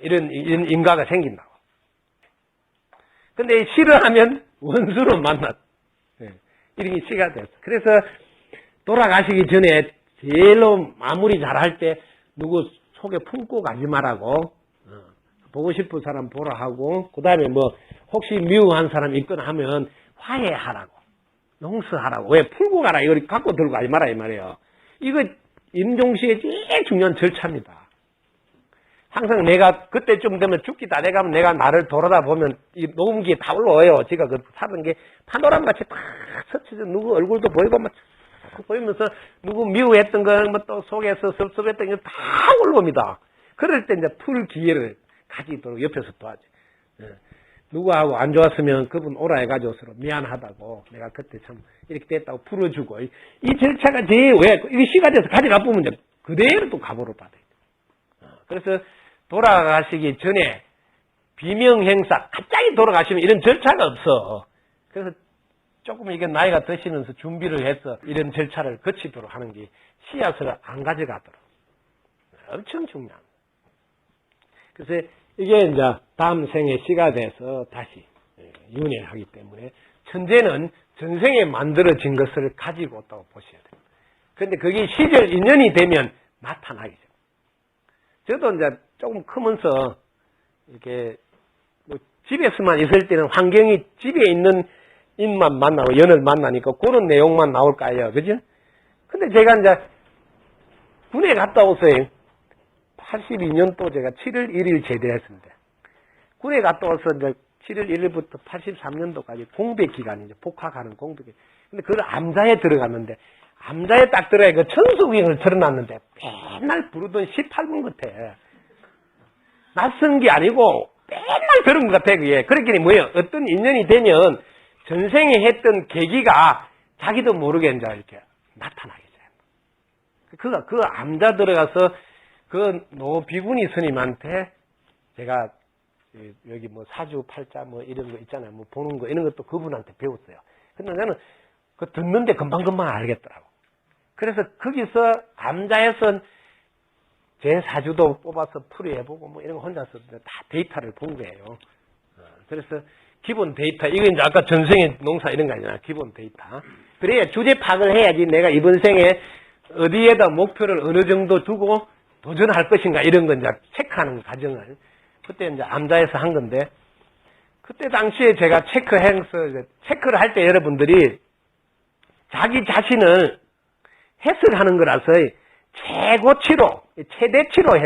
이런 인과가 생긴다고. 근데 싫어하면 원수로 만나. 이런 게 시가 됐어. 그래서 돌아가시기 전에 제일로 마무리 잘할 때 누구 속에 품고 가지 말라고, 보고 싶은 사람 보라 하고, 그 다음에 뭐 혹시 미워한 사람 있거나 하면 화해하라고, 용서하라고. 왜? 풀고 가라, 이걸 갖고 들고 가지 마라 이 말이에요. 이거 임종시의 제일 중요한 절차입니다. 항상 내가 그때쯤 되면 죽기 다 돼가면 내가 나를 돌아다 보면 이 녹음기에 다 올라와요. 제가 그 사던 게 파노라마 같이 다 스쳐져, 누구 얼굴도 보이고 막 보이면서 누구 미워했던 거, 뭐 또 속에서 섭섭했던 거 다 올라옵니다. 그럴 때 이제 풀 기회를 가지도록 옆에서 도와줘. 누구하고 안 좋았으면 그분 오라 해가지고 서로 미안하다고, 내가 그때 참 이렇게 됐다고 풀어주고, 이 절차가 제일 왜, 이게 시가 돼서 가져가 보면 이제 그대로 또 가보를 받아요. 그래서 돌아가시기 전에 비명 행사, 갑자기 돌아가시면 이런 절차가 없어. 그래서 조금 이게 나이가 드시면서 준비를 해서 이런 절차를 거치도록 하는 게 씨앗을 안 가져가도록 엄청 중요합니다. 그래서 이게 이제 다음 생에 씨가 돼서 다시 윤회하기 때문에 천재는 전생에 만들어진 것을 가지고 있다고 보셔야 돼요. 그런데 그게 시절 인연이 되면 나타나게 돼요. 저도 이제 조금 크면서 이렇게 뭐 집에서만 있을 때는 환경이 집에 있는 인만 만나고 연을 만나니까 그런 내용만 나올 거예요. 그죠? 근데 제가 이제 군에 갔다 오서요. 82년도 제가 7월 1일 제대했습니다. 군에 갔다 와서 이제 7월 1일부터 83년도까지 공백 기간이죠. 복학하는 공백 기간. 근데 그걸 암자에 들어갔는데, 암자에 딱 들어야 그 천수경을 틀어놨는데 맨날 부르던 18분 같아. 낯선 게 아니고 맨날 들은 것 같아, 그게. 그랬더니 뭐예요? 어떤 인연이 되면 전생에 했던 계기가 자기도 모르게 이제 이렇게 나타나게 돼요. 그 암자 들어가서 그 노비구니 스님한테 제가 여기 뭐 사주, 팔자 뭐 이런 거 있잖아요. 뭐 보는 거 이런 것도 그분한테 배웠어요. 근데 나는 그 듣는데 금방금방 알겠더라고. 그래서 거기서 암자에서 제 사주도 뽑아서 풀이해보고 뭐 이런 거 혼자서 다 데이터를 본 거예요. 그래서 기본 데이터, 이거 이제 아까 전생의 농사 이런 거 아니잖아. 기본 데이터. 그래야 주제 파악을 해야지 내가 이번 생에 어디에다 목표를 어느 정도 두고 도전할 것인가 이런 건 이제 체크하는 과정을 그때 이제 암자에서 한 건데, 그때 당시에 제가 체크를 할 때 여러분들이 자기 자신을 해석하는 거라서 최고치로, 최대치로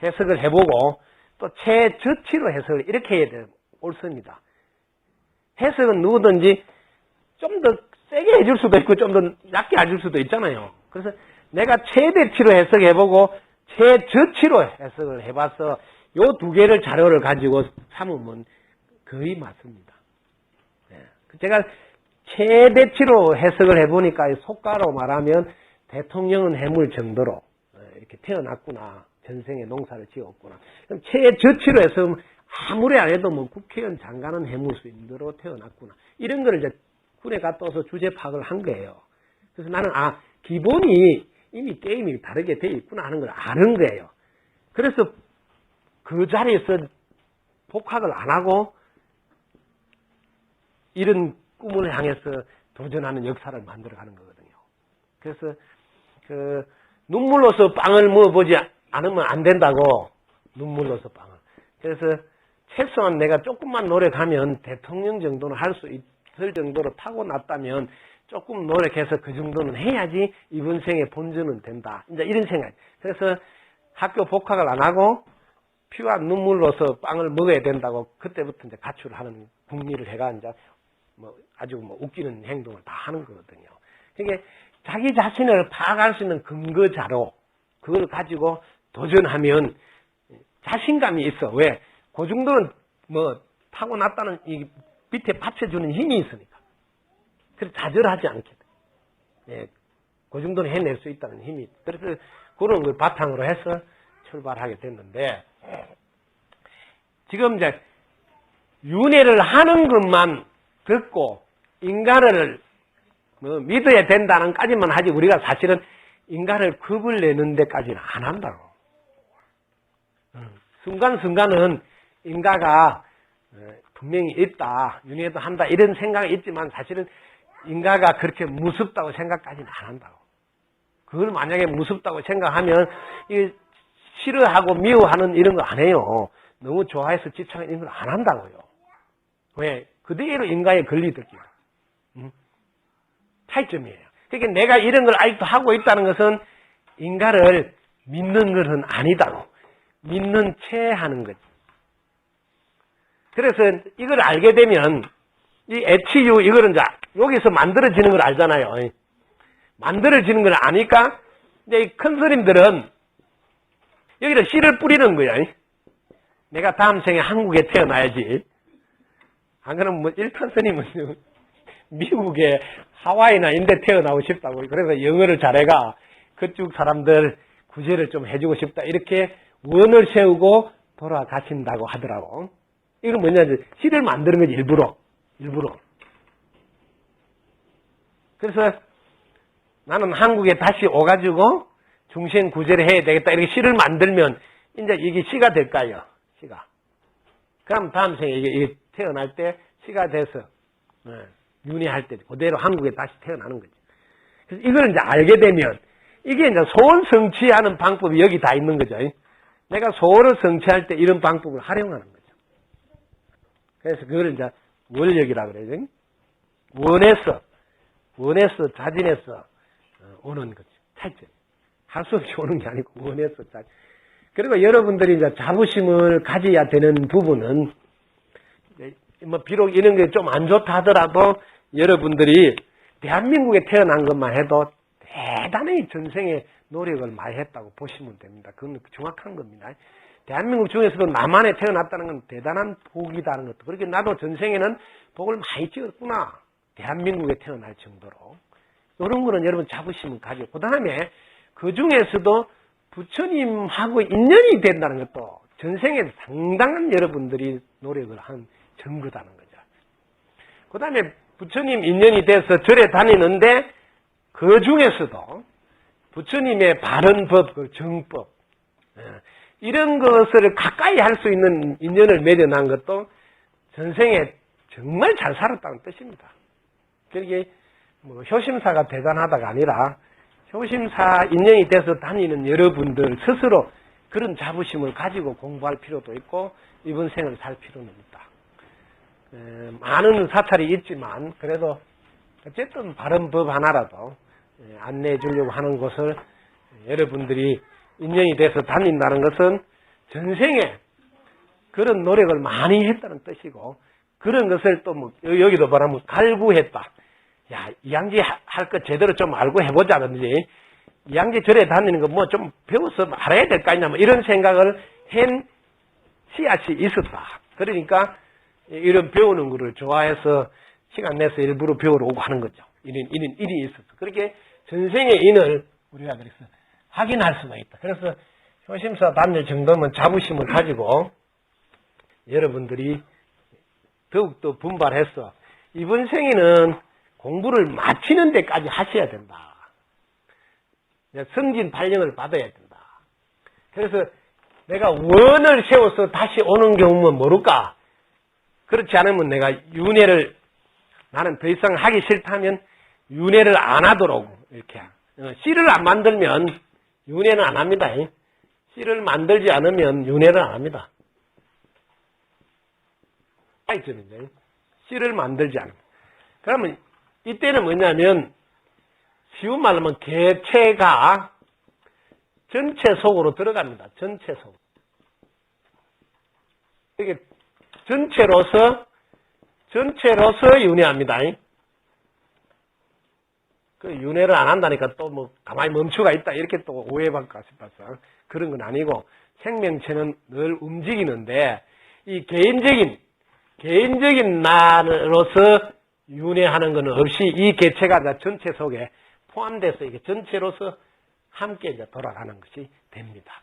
해석을 해보고 또 최저치로 해석을 이렇게 해야 돼요. 옳습니다. 해석은 누구든지 좀 더 세게 해줄 수도 있고 좀 더 얕게 해줄 수도 있잖아요. 그래서 내가 최대치로 해석해보고 최저치로 해석을 해봐서 요 두 개를 자료를 가지고 삼으면 거의 맞습니다. 제가 최대치로 해석을 해보니까 속가로 말하면 대통령은 해물 정도로 이렇게 태어났구나. 전생에 농사를 지었구나. 그럼 최저치로 해서 아무리 안 해도 뭐 국회의원 장관은 해물수인으로 태어났구나. 이런 거를 이제 군에 갔다 와서 주제 파악을 한 거예요. 그래서 나는 기본이 이미 게임이 다르게 돼 있구나 하는 걸 아는 거예요. 그래서 그 자리에서 복학을 안 하고 이런 꿈을 향해서 도전하는 역사를 만들어가는 거거든요. 그래서 눈물로서 빵을 먹어보지 않으면 안 된다고. 눈물로서 빵을. 그래서 최소한 내가 조금만 노력하면 대통령 정도는 할 수 있을 정도로 타고났다면 조금 노력해서 그 정도는 해야지 이번 생에 본전은 된다. 이제 이런 생각. 그래서 학교 복학을 안 하고 피와 눈물로서 빵을 먹어야 된다고 그때부터 이제 가출을 하는 궁리를 해가 이제 아주 웃기는 행동을 다 하는 거거든요. 그러니까 자기 자신을 파악할 수 있는 근거 자료, 그걸 가지고 도전하면 자신감이 있어. 왜? 그 정도는 타고났다는 이 밑에 받쳐주는 힘이 있으니까. 그래서 좌절하지 않게 돼. 예, 그 정도는 해낼 수 있다는 힘이 있어. 그래서 그런 걸 바탕으로 해서 출발하게 됐는데, 지금 이제 윤회를 하는 것만 듣고 인간을 믿어야 된다는 까지만 하지, 우리가 사실은 인간을 겁을 내는 데까지는 안 한다고. 순간순간은 인가가 분명히 있다, 윤회도 한다, 이런 생각이 있지만 사실은 인가가 그렇게 무섭다고 생각까지는 안 한다고. 그걸 만약에 무섭다고 생각하면 이게 싫어하고 미워하는 이런 거 안 해요. 너무 좋아해서 집착하는 이런 걸 안 한다고요. 왜? 그대로 인가에 걸리듯이요. 차이점이에요. 그러니까 내가 이런 걸 아직도 하고 있다는 것은 인가를 믿는 것은 아니다고. 믿는 채 하는 거지. 그래서 이걸 알게 되면 이 애치유 이거는 이제 여기서 만들어지는 걸 알잖아요. 만들어지는 걸 아니까 이제 큰 스님들은 여기다 씨를 뿌리는 거야. 내가 다음 생에 한국에 태어나야지. 안 그러면 일편 스님은 미국에 하와이나 인데 태어나고 싶다고. 그래서 영어를 잘해가 그쪽 사람들 구제를 좀 해주고 싶다. 이렇게 원을 세우고 돌아가신다고 하더라고. 이건 뭐냐면 씨를 만드는 거지, 일부러. 그래서 나는 한국에 다시 오가지고 중생 구제를 해야 되겠다. 이렇게 씨를 만들면 이제 이게 씨가 될까요? 씨가. 그럼 다음 생에 이게 태어날 때 씨가 돼서 윤회할 때 그대로 한국에 다시 태어나는 거죠. 그래서 이걸 이제 알게 되면 이게 이제 소원 성취하는 방법이 여기 다 있는 거죠. 내가 소원을 성취할 때 이런 방법을 활용하는 거죠. 그래서 그걸 이제 원력이라고 그래요. 원해서 자진해서 오는 거죠. 탈전. 할 수 없이 오는 게 아니고 원해서 자진. 그리고 여러분들이 이제 자부심을 가져야 되는 부분은 비록 이런 게 좀 안 좋다 하더라도 여러분들이 대한민국에 태어난 것만 해도 대단히 전생에 노력을 많이 했다고 보시면 됩니다. 그건 정확한 겁니다. 대한민국 중에서도 남한에 태어났다는 건 대단한 복이다는 것도. 그렇게 나도 전생에는 복을 많이 찍었구나. 대한민국에 태어날 정도로. 이런 거는 여러분 자부심을 가지고. 그 다음에 그 중에서도 부처님하고 인연이 된다는 것도 전생에 상당한 여러분들이 노력을 한 증거다는 거죠. 그 다음에 부처님 인연이 돼서 절에 다니는데 그 중에서도 부처님의 바른 법, 그 정법, 이런 것을 가까이 할 수 있는 인연을 맺어난 것도 전생에 정말 잘 살았다는 뜻입니다. 그러게 효심사가 대단하다가 아니라 효심사 인연이 돼서 다니는 여러분들 스스로 그런 자부심을 가지고 공부할 필요도 있고 이번 생을 살 필요는 있다. 많은 사찰이 있지만 그래도 어쨌든 바른 법 하나라도 안내해 주려고 하는 곳을 여러분들이 인연이 돼서 다닌다는 것은 전생에 그런 노력을 많이 했다는 뜻이고 그런 것을 또 여기도 말하면 갈구했다. 야, 이양지 할 거 제대로 좀 알고 해보자든지 이양지 절에 다니는 거 좀 배워서 알아야 될 거 아니냐 이런 생각을 한 씨앗이 있었다. 그러니까 이런 배우는 거를 좋아해서 시간 내서 일부러 배우러 오고 하는 거죠. 이런 일이 있었어. 그렇게 전생의 인을 우리가 그래서 확인할 수가 있다. 그래서 효심사 단일 정도면 자부심을 가지고 여러분들이 더욱더 분발해서 이번 생에는 공부를 마치는 데까지 하셔야 된다. 성진 발령을 받아야 된다. 그래서 내가 원을 세워서 다시 오는 경우면 모를까? 그렇지 않으면 내가 윤회를 나는 더 이상 하기 싫다면 윤회를 안 하도록 이렇게 씨를 안 만들면 윤회는 안 합니다. 씨를 만들지 않으면 윤회를 안 합니다. 차이점이죠. 씨를 만들지 않습니다. 그러면 이때는 뭐냐면 쉬운 말로 하면 개체가 전체 속으로 들어갑니다. 전체 속. 이게 전체로서 윤회합니다. 그 윤회를 안 한다니까 또 뭐 가만히 멈추가 있다 이렇게 또 오해받을까 싶어서 그런 건 아니고 생명체는 늘 움직이는데 이 개인적인 나로서 윤회하는 것은 없이 이 개체가 전체 속에 포함돼서 이게 전체로서 함께 이제 돌아가는 것이 됩니다.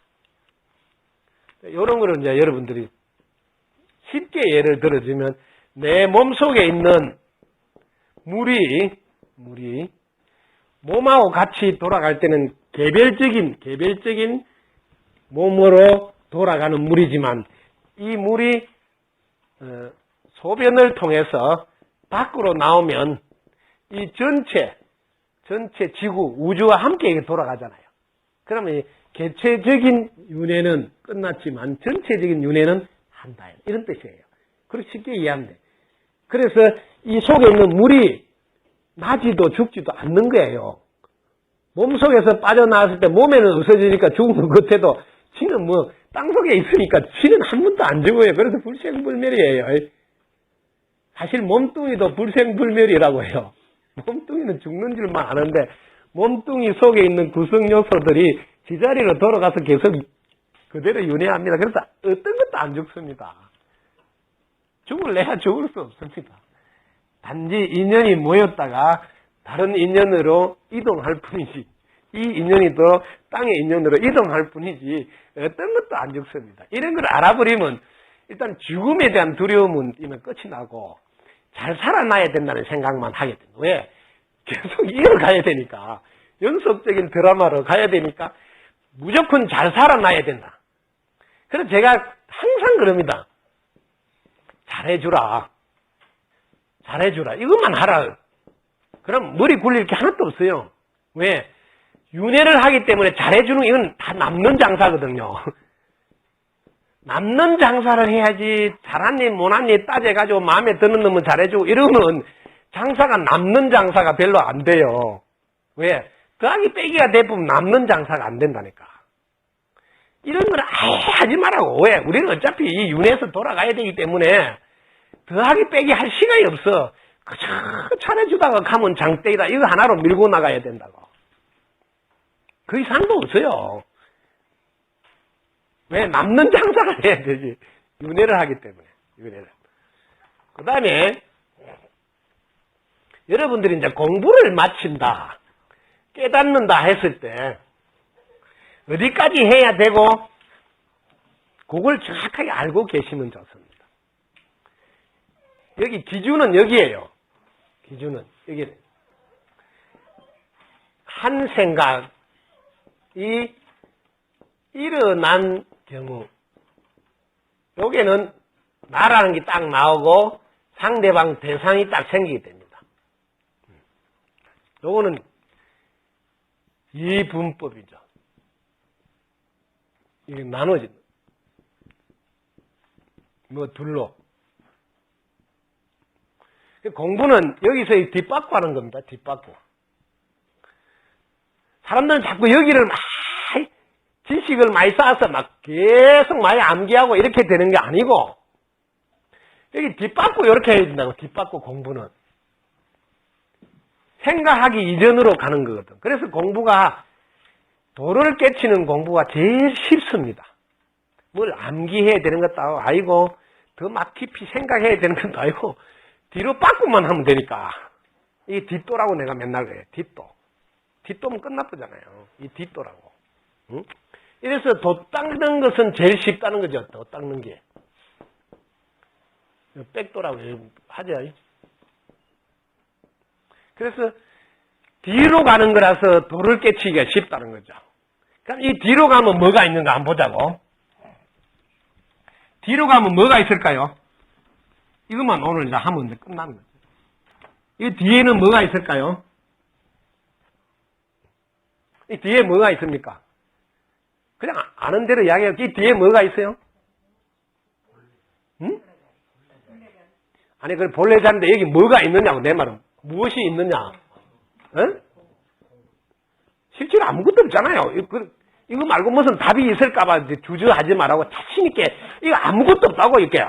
이런 거는 이제 여러분들이 쉽게 예를 들어주면 내 몸속에 있는 물이 몸하고 같이 돌아갈 때는 개별적인 몸으로 돌아가는 물이지만 이 물이 소변을 통해서 밖으로 나오면 이 전체 지구, 우주와 함께 돌아가잖아요. 그러면 이 개체적인 윤회는 끝났지만 전체적인 윤회는 한다. 이런 뜻이에요. 그렇게 쉽게 이해하면 돼. 그래서 이 속에 있는 물이 나지도 죽지도 않는 거예요. 몸속에서 빠져나왔을 때 몸에는 없어지니까 죽은 것 같아도 지는 뭐 땅속에 있으니까 지는 한 번도 안 죽어요. 그래서 불생불멸이에요. 사실 몸뚱이도 불생불멸이라고 해요. 몸뚱이는 죽는 줄만 아는데 몸뚱이 속에 있는 구성 요소들이 제자리로 돌아가서 계속 그대로 윤회합니다. 그래서 어떤 것도 안 죽습니다. 죽을래야 죽을 수 없습니다. 단지 인연이 모였다가 다른 인연으로 이동할 뿐이지, 이 인연이 또 땅의 인연으로 이동할 뿐이지 어떤 것도 안 죽습니다. 이런 걸 알아버리면 일단 죽음에 대한 두려움은 이면 끝이 나고 잘 살아나야 된다는 생각만 하게 됩니다. 왜? 계속 이어가야 되니까, 연속적인 드라마로 가야 되니까 무조건 잘 살아나야 된다. 그래서 제가 항상 그럽니다. 잘해주라. 이것만 하라. 그럼 머리 굴릴 게 하나도 없어요. 왜? 윤회를 하기 때문에 잘해주는 이건 다 남는 장사거든요. 남는 장사를 해야지 잘한니 못한니 따져가지고 마음에 드는 놈은 잘해주고 이러면 장사가 남는 장사가 별로 안 돼요. 왜? 더하기 빼기가 대부분 남는 장사가 안 된다니까. 이런 건 아예 하지 말라고. 왜? 우리는 어차피 이 윤회에서 돌아가야 되기 때문에 더하기 빼기 할 시간이 없어. 그저 잘해주다가 가면 장땡이다. 이거 하나로 밀고 나가야 된다고. 그 이상도 없어요. 왜? 남는 장사를 해야 되지. 윤회를 하기 때문에. 윤회를. 그 다음에 여러분들이 이제 공부를 마친다, 깨닫는다 했을 때 어디까지 해야 되고 그걸 정확하게 알고 계시면 좋습니다. 여기 기준은 여기에요. 기준은 여기는 한 생각이 일어난 경우, 여기는 나라는 게 딱 나오고 상대방 대상이 딱 생기게 됩니다. 요거는 이분법이죠. 이게 나눠진 뭐 둘로. 공부는 여기서 뒷받고 하는 겁니다. 뒷받고. 사람들은 자꾸 여기를 막 지식을 많이 쌓아서 막 계속 많이 암기하고 이렇게 되는 게 아니고, 여기 뒷받고 이렇게 해야 된다고. 뒷받고 공부는 생각하기 이전으로 가는 거거든. 그래서 공부가, 도를 깨치는 공부가 제일 쉽습니다. 뭘 암기해야 되는 것도 아니고 더 막 깊이 생각해야 되는 것도 아니고 뒤로 빠꾸만 하면 되니까. 이 뒷도라고 내가 맨날 그래요. 뒷도면 끝나쁘잖아요. 이 뒷도라고. 응? 이래서 도 닦는 것은 제일 쉽다는 거죠. 도 닦는 게. 백도라고 하죠. 그래서 뒤로 가는 거라서 도를 깨치기가 쉽다는 거죠. 그럼 이 뒤로 가면 뭐가 있는가 한번 보자고. 뒤로 가면 뭐가 있을까요? 이것만 오늘 이제 하면 이제 끝나는 거죠. 이 뒤에는 뭐가 있을까요? 이 뒤에 뭐가 있습니까? 그냥 아는 대로 이야기해요. 이 뒤에 뭐가 있어요? 응? 아니, 그 본래 자리인데 여기 뭐가 있느냐고, 내 말은. 무엇이 있느냐? 응? 실제로 아무것도 없잖아요. 이거 말고 무슨 답이 있을까봐 주저하지 말라고 자신있게, 이거 아무것도 없다고, 이렇게.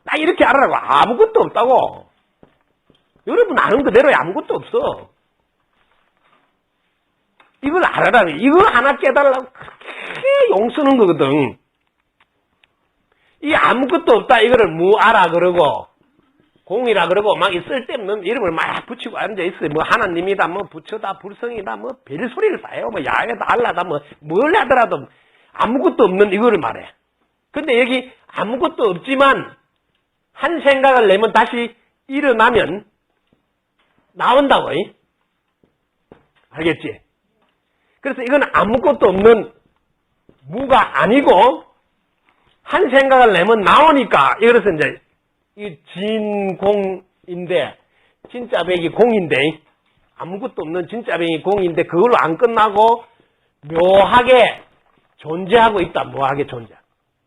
딱 이렇게 알아라고. 아무것도 없다고. 여러분 아는 그대로에 아무것도 없어. 이걸 알아라. 이거 하나 깨달으려고 그렇게 용 쓰는 거거든. 이 아무것도 없다, 이거를 무아라 그러고, 공이라 그러고, 막 쓸데없는 이름을 막 붙이고 앉아있어요. 뭐 하나님이다, 뭐 부처다, 불성이다, 뭐 별소리를 다 해요. 뭐 야외다, 알라다, 뭘 하더라도 아무것도 없는 이거를 말해. 근데 여기 아무것도 없지만, 한 생각을 내면 다시 일어나면 나온다고. 알겠지? 그래서 이건 아무것도 없는 무가 아니고, 한 생각을 내면 나오니까, 그래서 이제, 이 진공인데, 진짜백이 공인데, 아무것도 없는 진짜백이 공인데, 그걸로 안 끝나고, 묘하게 존재하고 있다, 묘하게 존재.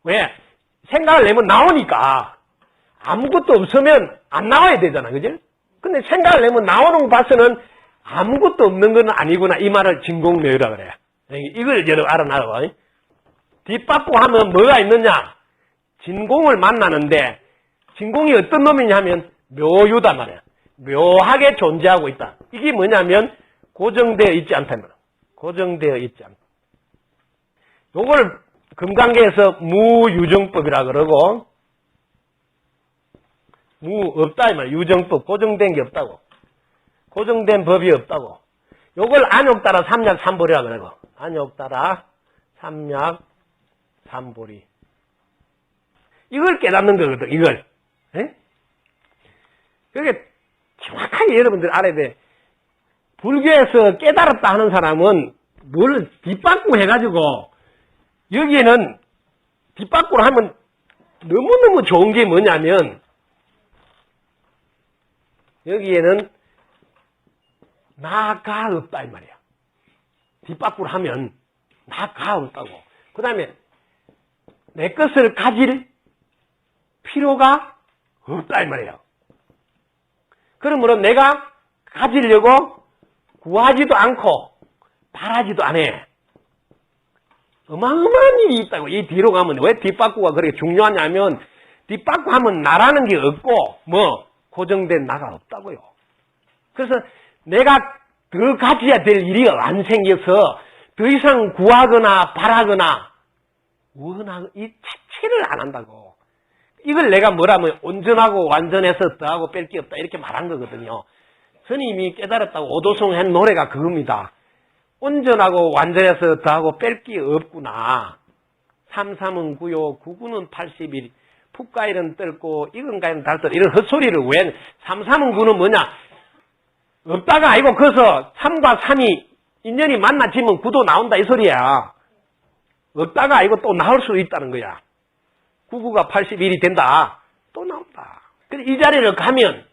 왜? 생각을 내면 나오니까, 아무것도 없으면 안 나와야 되잖아, 그죠? 근데 생각을 내면 나오는 거 봐서는 아무것도 없는 건 아니구나, 이 말을 진공묘유라 그래. 이걸 여러분 알아놔요. 뒷받고 하면 뭐가 있느냐? 진공을 만나는데, 진공이 어떤 놈이냐 하면 묘유다 말이야. 묘하게 존재하고 있다. 이게 뭐냐면 고정되어 있지 않다 말이야. 고정되어 있지 않다. 요걸 금강계에서 무유정법이라 그러고, 없다 이 말이야. 유정법, 고정된 게 없다고. 고정된 법이 없다고. 요걸 안욕따라 삼약 삼보리라 그러고. 안욕따라 삼약 삼보리. 이걸 깨닫는 거거든, 이걸. 예? 그게 정확하게 여러분들 알아야 돼. 불교에서 깨달았다 하는 사람은 뭘 뒷바꾸고 해가지고, 여기에는 뒷바꾸로 하면 너무너무 좋은 게 뭐냐면, 여기에는 나가 없다 이 말이야. 뒷바꾸로 하면 나가 없다고. 그 다음에 내 것을 가질 필요가 없다 이 말이에요. 그러므로 내가 가지려고 구하지도 않고 바라지도 않아. 어마어마한 일이 있다고. 이 뒤로 가면 왜 뒷바꾸가 그렇게 중요하냐면, 뒷바꾸 하면 나라는 게 없고 뭐 고정된 나가 없다고요. 그래서 내가 더 가져야 될 일이 안 생겨서 더 이상 구하거나 바라거나 원하고 이 자체를 안 한다고. 이걸 내가 뭐라면 온전하고 완전해서 더하고 뺄 게 없다 이렇게 말한 거거든요. 스님이 깨달았다고 오도송 한 노래가 그겁니다. 온전하고 완전해서 더하고 뺄 게 없구나. 33은 9요, 99는 81, 푹가일은 뜰고 익은가일은 달떨. 이런 헛소리를 왜 33은 9는 뭐냐? 없다가 아니고 거기서 3과 3이 인연이 만나지면 9도 나온다 이 소리야. 없다가 아니고 또 나올 수 있다는 거야. 99가 81이 된다. 또 나온다. 근데 이 자리를 가면,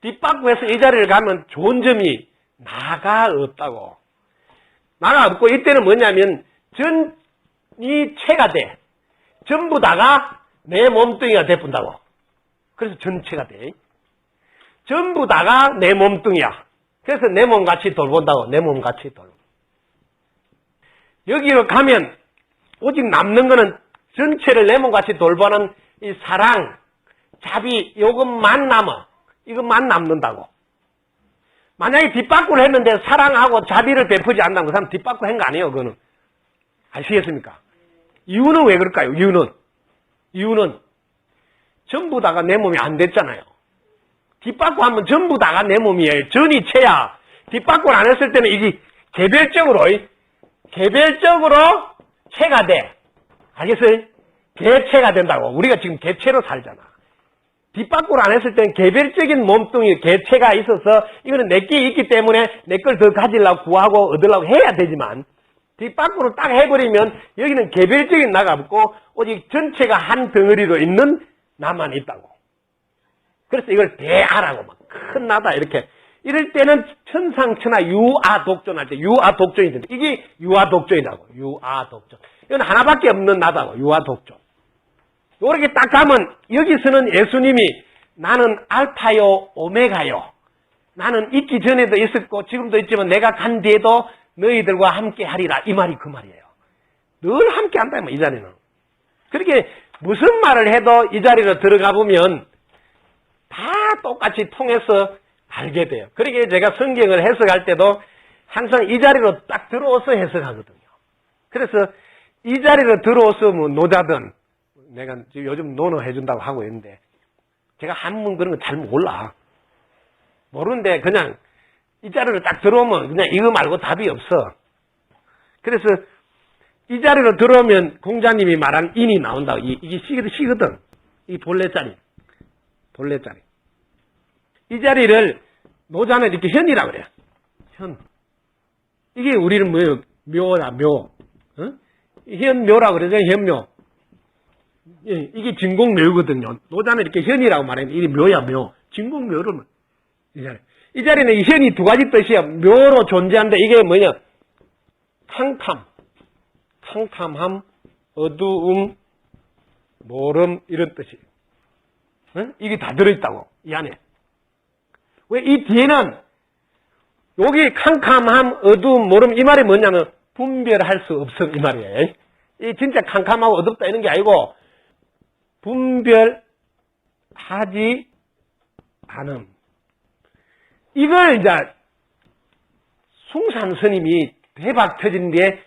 뒷바꾸해서 이 자리를 가면 좋은 점이 나가 없다고. 나가 없고 이때는 뭐냐면 전이 체가 돼. 전부 다가 내 몸뚱이가 돼본다고. 그래서 전체가 돼. 전부 다가 내 몸뚱이야. 그래서 내 몸같이 돌본다고. 내 몸같이 돌. 여기로 가면 오직 남는 거는 전체를 내 몸같이 돌보는 이 사랑, 자비, 이것만 남아. 이것만 남는다고. 만약에 뒷바꾸를 했는데 사랑하고 자비를 베푸지 않는다면 그 사람 뒷바꾸 한 거 아니에요, 그거는. 아시겠습니까? 이유는 왜 그럴까요? 이유는 전부 다가 내 몸이 안 됐잖아요. 뒷바꾸 하면 전부 다가 내 몸이에요. 전이 체야. 뒷바꾸를 안 했을 때는 이게 개별적으로 체가 돼. 알겠어요? 개체가 된다고. 우리가 지금 개체로 살잖아. 뒷바꾸를 안 했을 때는 개별적인 몸뚱이, 개체가 있어서 이거는 내게 있기 때문에 내 걸 더 가지려고 구하고 얻으려고 해야 되지만 뒷바꾸로 딱 해버리면 여기는 개별적인 나가 없고 오직 전체가 한 덩어리로 있는 나만 있다고. 그래서 이걸 대하라고 막 큰 나다 이렇게. 이럴 때는 천상천하 유아독존할 때 유아독존이 된다. 이게 유아독존이라고. 유아독존. 이건 하나밖에 없는 나다고. 유아독존. 요렇게 딱 가면 여기서는 예수님이 나는 알파요, 오메가요. 나는 있기 전에도 있었고 지금도 있지만 내가 간 뒤에도 너희들과 함께 하리라. 이 말이 그 말이에요. 늘 함께 한다, 이 자리는. 그렇게 무슨 말을 해도 이 자리로 들어가 보면 다 똑같이 통해서 알게 돼요. 그러게 제가 성경을 해석할 때도 항상 이 자리로 딱 들어와서 해석하거든요. 그래서 이 자리로 들어와서 뭐 노자든 내가 요즘 논어 해준다고 하고 있는데 제가 한문 그런 거 잘 몰라. 모르는데 그냥 이 자리로 딱 들어오면 그냥 이거 말고 답이 없어. 그래서 이 자리로 들어오면 공자님이 말한 인이 나온다고. 이게 시거든. 이 본래 자리. 본래 자리. 이 자리를 노자는 이렇게 현이라고 그래요. 현. 이게 우리는 뭐예요? 묘야, 묘. 어? 현묘라고 그러죠. 현묘. 이게 진공묘거든요. 노자는 이렇게 현이라고 말해요. 이게 묘야, 묘. 진공묘를 이 자리는 이 현이 두 가지 뜻이야. 묘로 존재한다. 이게 뭐냐? 캄캄함, 어두움, 모름 이런 뜻이. 응? 이게 다 들어있다고 이 안에. 왜 이 뒤에는 여기 캄캄함, 어두움, 모름 이 말이 뭐냐면 분별할 수 없어 이 말이에요. 이 진짜 캄캄하고 어둡다 이런 게 아니고 분별하지 않음. 이걸 이제 숭산 스님이 대박 터진 뒤에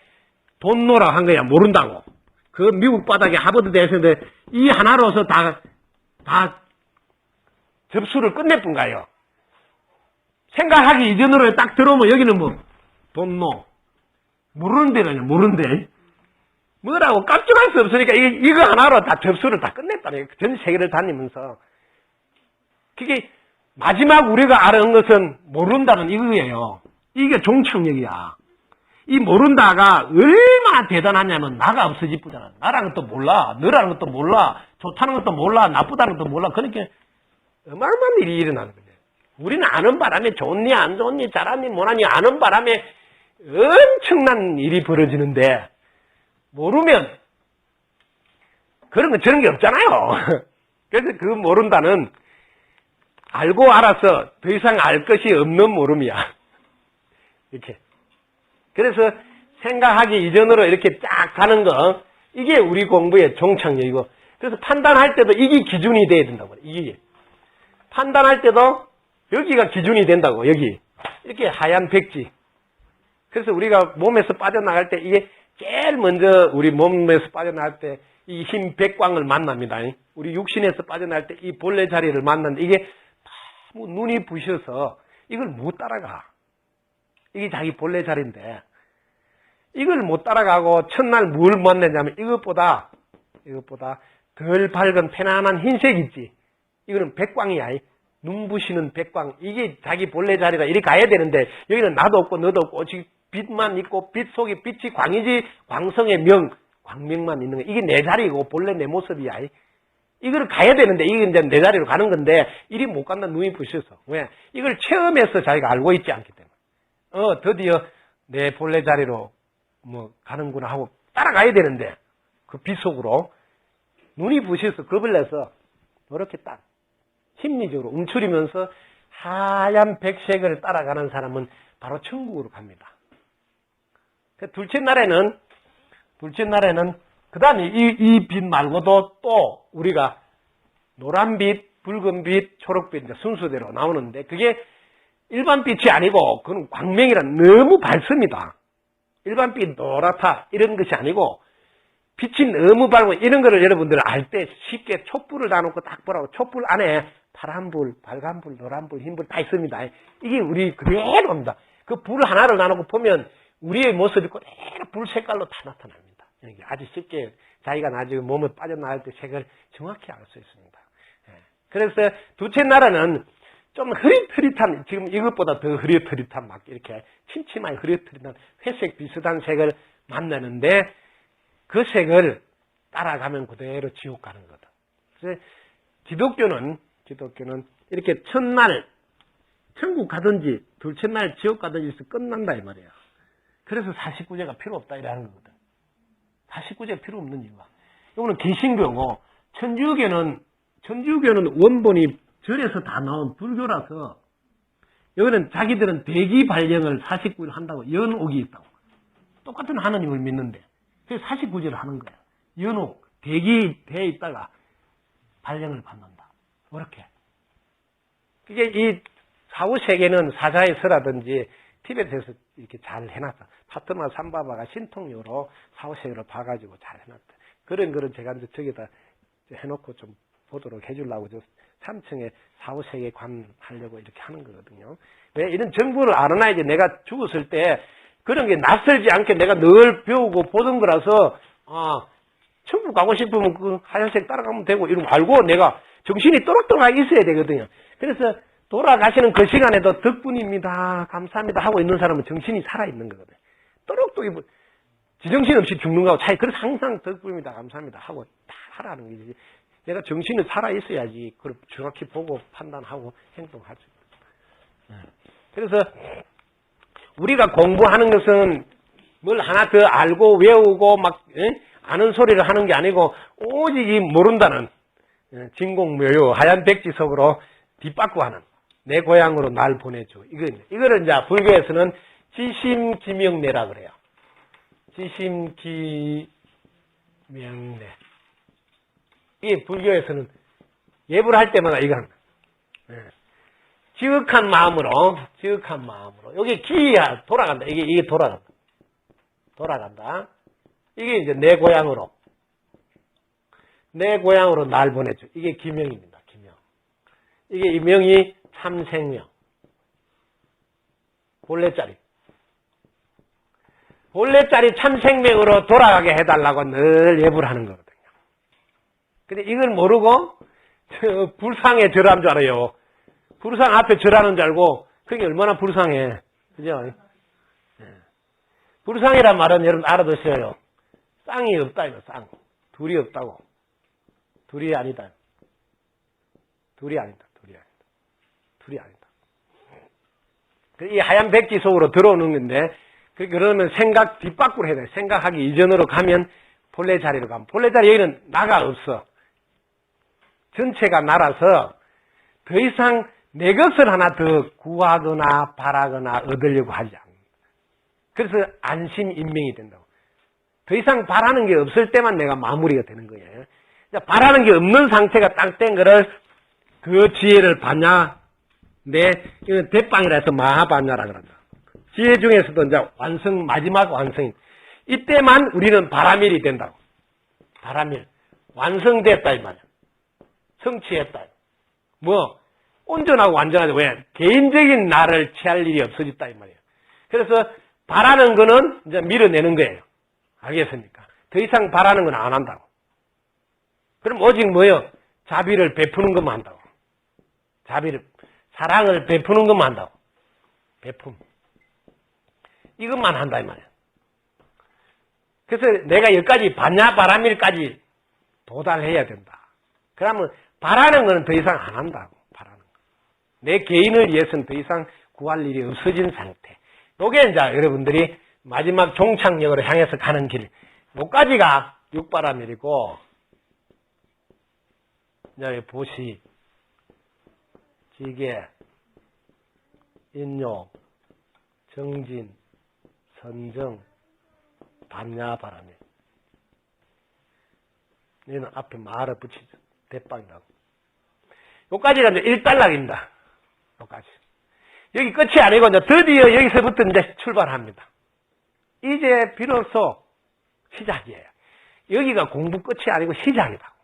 돈노라 한 거야. 모른다고. 그 미국 바닥에 하버드 대학에서 이 하나로서 다 접수를 끝내뿐가요. 생각하기 이전으로 딱 들어오면 여기는 뭐 돈노. 모르는 데는 모르는데 뭐라고 깜짝할 수 없으니까 이거 하나로 다 접수를 다 끝냈다는 거예요. 전 세계를 다니면서. 그게 마지막 우리가 알은 것은 모른다는 이거예요. 이게 종착역이야. 이 모른다가 얼마나 대단하냐면 나가 없어지쁘잖아. 나라는 것도 몰라. 너라는 것도 몰라. 좋다는 것도 몰라. 나쁘다는 것도 몰라. 그러니까 어마어마한 일이 일어나는 거예요. 우리는 아는 바람에 좋니 안 좋니 잘하니 못하니 아는 바람에 엄청난 일이 벌어지는데 모르면 그런 거 저런 게 없잖아요. 그래서 그 모른다는 알고 알아서 더 이상 알 것이 없는 모름이야. 이렇게. 그래서 생각하기 이전으로 이렇게 쫙 가는 거, 이게 우리 공부의 종착역이고, 그래서 판단할 때도 이게 기준이 돼야 된다고. 이게. 판단할 때도 여기가 기준이 된다고, 여기. 이렇게 하얀 백지. 그래서 우리가 몸에서 빠져나갈 때 이게 제일 먼저 우리 몸에서 빠져나갈 때 이 흰 백광을 만납니다. 우리 육신에서 빠져나갈 때 이 본래 자리를 만났는데 이게 너무 눈이 부셔서 이걸 못 따라가. 이게 자기 본래 자리인데 이걸 못 따라가고 첫날 뭘 만났냐면 이것보다 덜 밝은 편안한 흰색 있지. 이거는 백광이야. 눈부시는 백광. 이게 자기 본래 자리다. 이리 가야 되는데 여기는 나도 없고 너도 없고 오직 빛만 있고 빛 속에 빛이 광이지 광성의 명, 광명만 있는 거. 이게 내 자리고 본래 내 모습이야. 이걸 가야 되는데 이게 이제 내 자리로 가는 건데 이리 못 간다. 눈이 부셔서. 왜? 이걸 체험해서 자기가 알고 있지 않기 때문에. 드디어 내 본래 자리로 뭐 가는구나 하고 따라가야 되는데 그 빛 속으로 눈이 부셔서 겁을 내서 이렇게 딱 심리적으로 움츠리면서 하얀 백색을 따라가는 사람은 바로 천국으로 갑니다. 둘째 날에는 그 다음에 이 빛 말고도 또 우리가 노란빛, 붉은빛, 초록빛 순서대로 나오는데 그게 일반 빛이 아니고 그건 광명이라 너무 밝습니다. 일반 빛 노랗다 이런 것이 아니고 빛이 너무 밝고 이런 거를 여러분들 알 때 쉽게 촛불을 다 놓고 딱 보라고. 촛불 안에 파란불, 빨간불, 노란불, 흰불 다 있습니다. 이게 우리 그대로입니다. 그 불 하나를 나누고 보면 우리의 모습이 그대로 불 색깔로 다 나타납니다. 아주 쉽게 자기가 나중에 몸에 빠져나갈 때 색을 정확히 알 수 있습니다. 그래서 두째 나라는 좀 흐릿흐릿한, 지금 이것보다 더 흐릿흐릿한 막 이렇게 침침하게 흐릿흐릿한 회색 비슷한 색을 만나는데 그 색을 따라가면 그대로 지옥 가는 거다. 그래서 기독교는 이렇게 첫날 천국 가든지 둘째 날 지옥 가든지 해서 끝난다 이 말이에요. 그래서 49제가 필요 없다 이라는 거거든. 49제가 필요 없는 이유가. 이거는 개신교고 천주교는 원본이 절에서 다 나온 불교라서 여기는 자기들은 대기 발령을 49일 한다고 연옥이 있다고. 똑같은 하느님을 믿는데 그래서 49절을 하는 거야. 연옥, 대기되어 있다가 발령을 받는다. 그렇게. 이게 이 사후세계는 사자에서라든지 티베트에서 이렇게 잘 해놨어. 파트마 삼바바가 신통료로 사후세계를 봐가지고 잘 해놨다. 그런 거를 제가 이제 저기다 해놓고 좀 보도록 해주려고 저 3층에 사후세계 관 하려고 이렇게 하는 거거든요. 왜 이런 정보를 알아놔야지 내가 죽었을 때 그런 게 낯설지 않게 내가 늘 배우고 보던 거라서, 천국 가고 싶으면 그 하얀색 따라가면 되고 이런 거 알고 내가 정신이 또록또록 있어야 되거든요. 그래서 돌아가시는 그 시간에도 덕분입니다. 감사합니다. 하고 있는 사람은 정신이 살아있는 거거든요. 또록또록 지정신 없이 죽는 거하고 차이. 그래서 항상 덕분입니다. 감사합니다. 하고 다 하라는 거지. 내가 정신이 살아있어야지. 그걸 정확히 보고 판단하고 행동하죠. 그래서 우리가 공부하는 것은 뭘 하나 더 알고 외우고 막 아는 소리를 하는 게 아니고 오직 이 모른다는 진공묘요 하얀 백지 속으로 뒷받고 하는 내 고향으로 날 보내줘. 이거를 이제 불교에서는 지심기명례라 그래요. 지심기명례. 이 불교에서는 예불 할 때마다 이거 합니다. 지극한 마음으로. 여기 기야 돌아간다. 이게 돌아간다. 이게 이제 내 고향으로 날 보내줘. 이게 기명입니다. 기명. 이게 이 명이 참생명. 본래짜리 참생명으로 돌아가게 해달라고 늘 예불 하는 거거든요. 근데 이걸 모르고 불상에 절한 줄 알아요. 불상 앞에 절하는 줄 알고 그게 얼마나 불쌍해. 그죠? 불상이란 말은 여러분 알아두셔요. 쌍이 없다 이거 쌍. 둘이 없다고. 둘이 아니다. 이 하얀 백지 속으로 들어오는 건데 그러면 생각 뒷바꾸로 해야 돼. 생각하기 이전으로 가면 본래 자리로 가면 본래 자리 여기는 나가 없어. 전체가 나라서 더 이상 내 것을 하나 더 구하거나 바라거나 얻으려고 하지 않는다. 그래서 안심인명이 된다고. 더 이상 바라는 게 없을 때만 내가 마무리가 되는 거예요. 바라는 게 없는 상태가 딱 된 거를 그 지혜를 받냐? 이건 대빵이라 해서 마하반야라 그러죠. 지혜 중에서도 이제 마지막 완성이. 이때만 우리는 바라밀이 된다고. 바라밀. 완성됐다, 이 말이야. 성취했다. 온전하고 완전하죠. 왜? 개인적인 나를 취할 일이 없어졌다, 이 말이에요. 그래서 바라는 거는 이제 밀어내는 거예요. 알겠습니까? 더 이상 바라는 건 안 한다고. 그럼 오직 자비를 베푸는 것만 한다고. 사랑을 베푸는 것만 한다고. 베품. 이것만 한다, 이 말이에요. 그래서 내가 여기까지 반야바라밀까지 도달해야 된다. 그러면 바라는 거는 더 이상 안 한다고. 내 개인을 위해서는 더 이상 구할 일이 없어진 상태. 요게 이제 여러분들이 마지막 종착역으로 향해서 가는 길. 요까지가 육바라밀이고, 이제 보시, 지계, 인욕, 정진, 선정, 반야바라밀. 얘는 앞에 말을 붙이죠. 대빵이라고. 요까지가 이제 1단락입니다. 여기까지. 여기 끝이 아니고 이제 드디어 여기서부터 이제 출발합니다. 이제 비로소 시작이에요. 여기가 공부 끝이 아니고 시작이다.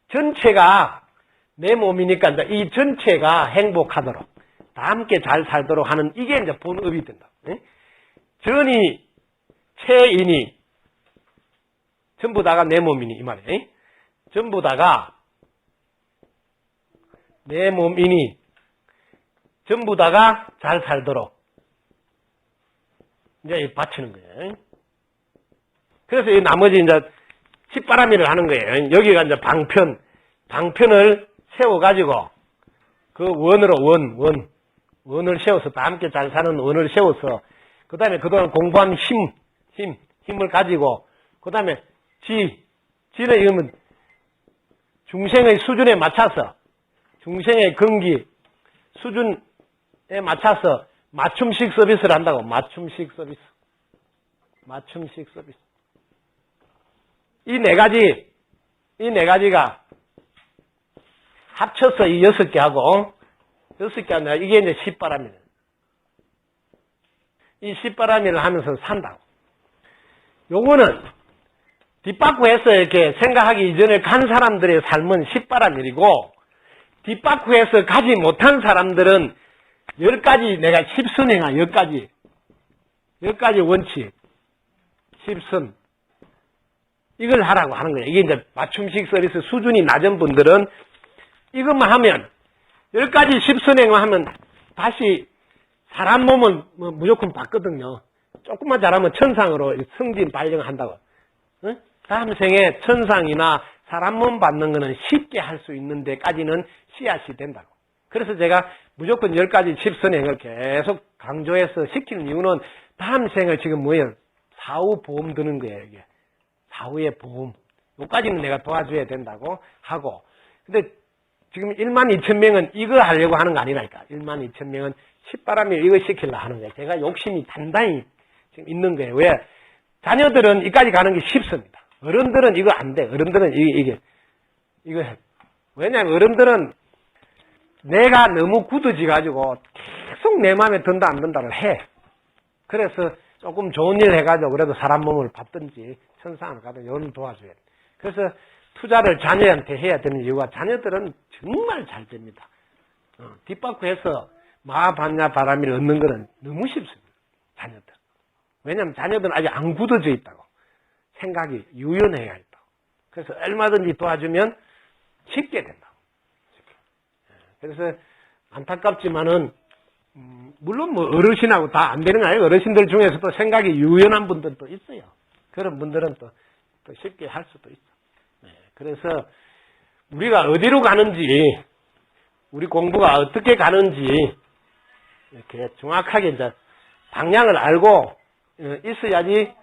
전체가 내 몸이니까 이제 이 전체가 행복하도록 다 함께 잘 살도록 하는 이게 이제 본업이 된다. 전이 체인이 전부 다가 내 몸이니 이 말이에요. 전부 다가 내 몸이니 전부 다가 잘 살도록 이제 바치는 거예요. 그래서 이 나머지 이제 식바라밀을 하는 거예요. 여기가 이제 방편을 세워가지고 그 원을 세워서 다 함께 잘 사는 원을 세워서 그 다음에 그동안 공부한 힘을 가지고 그 다음에 지는 이러면 중생의 수준에 맞춰서 중생의 근기, 수준에 맞춰서 맞춤식 서비스를 한다고. 맞춤식 서비스. 맞춤식 서비스. 이 네 가지가 합쳐서 이 6개 하고, 6개 아니라 이게 이제 십바람이네. 이 십바람이를 하면서 산다고. 요거는 뒷바꾸에서 이렇게 생각하기 이전에 간 사람들의 삶은 십바람일이고, 뒷바꾸에서 가지 못한 사람들은 10가지, 내가 십선행하 10가지. 10가지 원칙. 십선. 이걸 하라고 하는 거예요. 이게 이제 맞춤식 서비스 수준이 낮은 분들은 이것만 하면, 10가지 십선행을 하면 다시 사람 몸은 뭐 무조건 받거든요. 조금만 잘하면 천상으로 승진 발령한다고. 응? 다음 생에 천상이나 사람 몸 받는 거는 쉽게 할 수 있는 데까지는 씨앗이 된다고. 그래서 제가 무조건 10가지 십선행을 계속 강조해서 시키는 이유는 다음 생을 지금 뭐예요? 사후 보험 드는 거예요, 이게. 사후의 보험. 요까지는 내가 도와줘야 된다고 하고. 근데 지금 12,000명은 이거 하려고 하는 거 아니라니까. 12,000명은 십바람에 이거 시키려고 하는 거예요. 제가 욕심이 단단히 지금 있는 거예요. 왜? 자녀들은 이까지 가는 게 쉽습니다. 어른들은 이거 안 돼. 어른들은 이거 해. 왜냐면 어른들은 내가 너무 굳어지가지고 계속 내 마음에 든다 안 든다를 해. 그래서 조금 좋은 일 해가지고 그래도 사람 몸을 받든지 천상을 가든 이런 도와줘야 돼. 그래서 투자를 자녀한테 해야 되는 이유가 자녀들은 정말 잘 됩니다. 뒷바꾸에서 마반야 바람이를 얻는 거는 너무 쉽습니다. 자녀들. 왜냐하면 자녀들은 아직 안 굳어져 있다고. 생각이 유연해야 있다고. 그래서 얼마든지 도와주면 쉽게 된다고. 그래서 안타깝지만은 물론 뭐 어르신하고 다 안 되는 거 아니에요. 어르신들 중에서도 생각이 유연한 분들도 있어요. 그런 분들은 또 쉽게 할 수도 있어. 그래서 우리가 어디로 가는지, 우리 공부가 어떻게 가는지 이렇게 정확하게 이제 방향을 알고 있어야지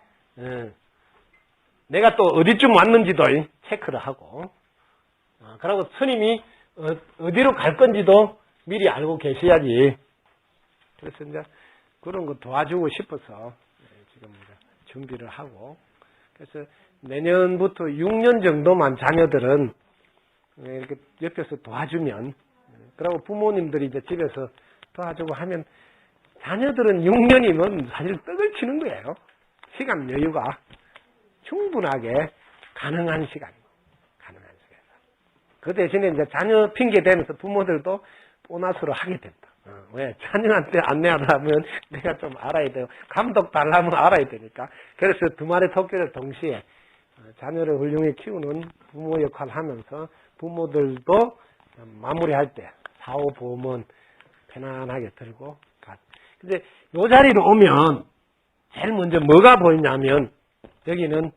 내가 또 어디쯤 왔는지도 체크를 하고, 그리고 스님이 어디로 갈 건지도 미리 알고 계셔야지. 그래서 이제 그런 거 도와주고 싶어서 지금 준비를 하고, 그래서 내년부터 6년 정도만 자녀들은 이렇게 옆에서 도와주면, 그리고 부모님들이 이제 집에서 도와주고 하면 자녀들은 6년이면 사실 떡을 치는 거예요. 시간 여유가 충분하게 가능한 시간입니다. 가능한 시간. 그 대신에 이제 자녀 핑계 대면서 부모들도 보너스로 하게 된다. 왜? 자녀한테 안내하려면 내가 좀 알아야 돼요. 감독 달라면 알아야 되니까. 그래서 두 마리 토끼를 동시에 자녀를 훌륭히 키우는 부모 역할을 하면서 부모들도 마무리할 때 사후보험은 편안하게 들고 가. 근데 이 자리로 오면 제일 먼저 뭐가 보이냐면 여기는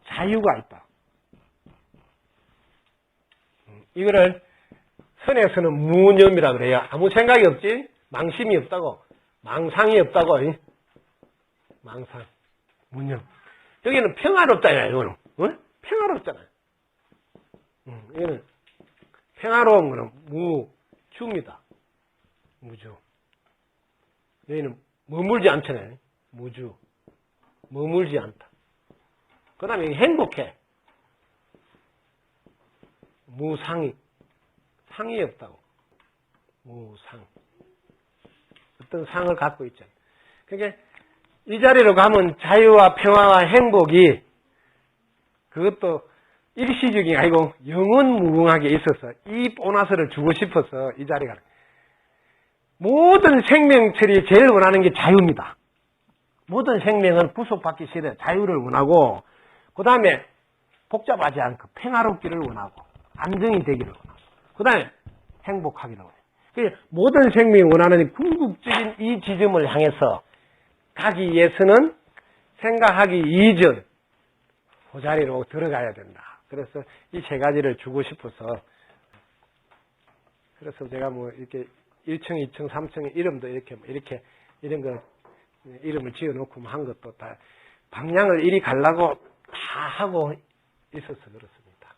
자유가 있다. 이거를 선에서는 무념이라고 그래요. 아무 생각이 없지? 망심이 없다고. 망상이 없다고. 망상. 무념. 여기는 평화롭잖아요. 이거는. 평화롭잖아요. 여기는 평화로운 거는 무주입니다. 무주. 여기는 머물지 않잖아요. 무주. 머물지 않다. 그 다음에 행복해. 무상이. 상이 없다고. 무상. 어떤 상을 갖고 있잖아요. 그러니까 이 자리로 가면 자유와 평화와 행복이 그것도 일시적이 아니고 영원무궁하게 있어서 이 보너스를 주고 싶어서 이 자리에 가는 거예요. 모든 생명체들이 제일 원하는 게 자유입니다. 모든 생명은 구속받기 싫어요. 자유를 원하고, 그 다음에 복잡하지 않고 평화롭기를 원하고 안정이 되기를 원하고, 그 다음에 행복하기를 원해요. 모든 생명이 원하는 궁극적인 이 지점을 향해서 가기 위해서는 생각하기 이전 그 자리로 들어가야 된다. 그래서 이 세 가지를 주고 싶어서, 그래서 제가 뭐 이렇게 1층, 2층, 3층의 이름도 이렇게 이런 거 이름을 지어 놓고 한 것도 다 방향을 이리 가려고 다 하고 있어서 그렇습니다.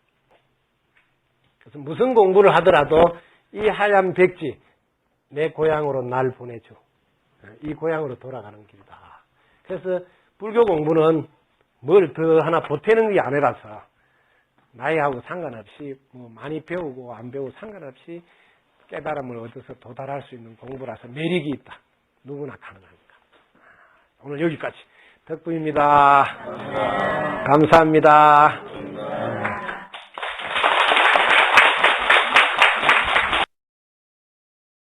그래서 무슨 공부를 하더라도 이 하얀 백지, 내 고향으로 날 보내줘. 이 고향으로 돌아가는 길이다. 그래서 불교 공부는 뭘 더 하나 보태는 게 아니라서 나이하고 상관없이 뭐 많이 배우고 안 배우고 상관없이 깨달음을 얻어서 도달할 수 있는 공부라서 매력이 있다. 누구나 가능합니다. 오늘 여기까지 덕분입니다. 감사합니다.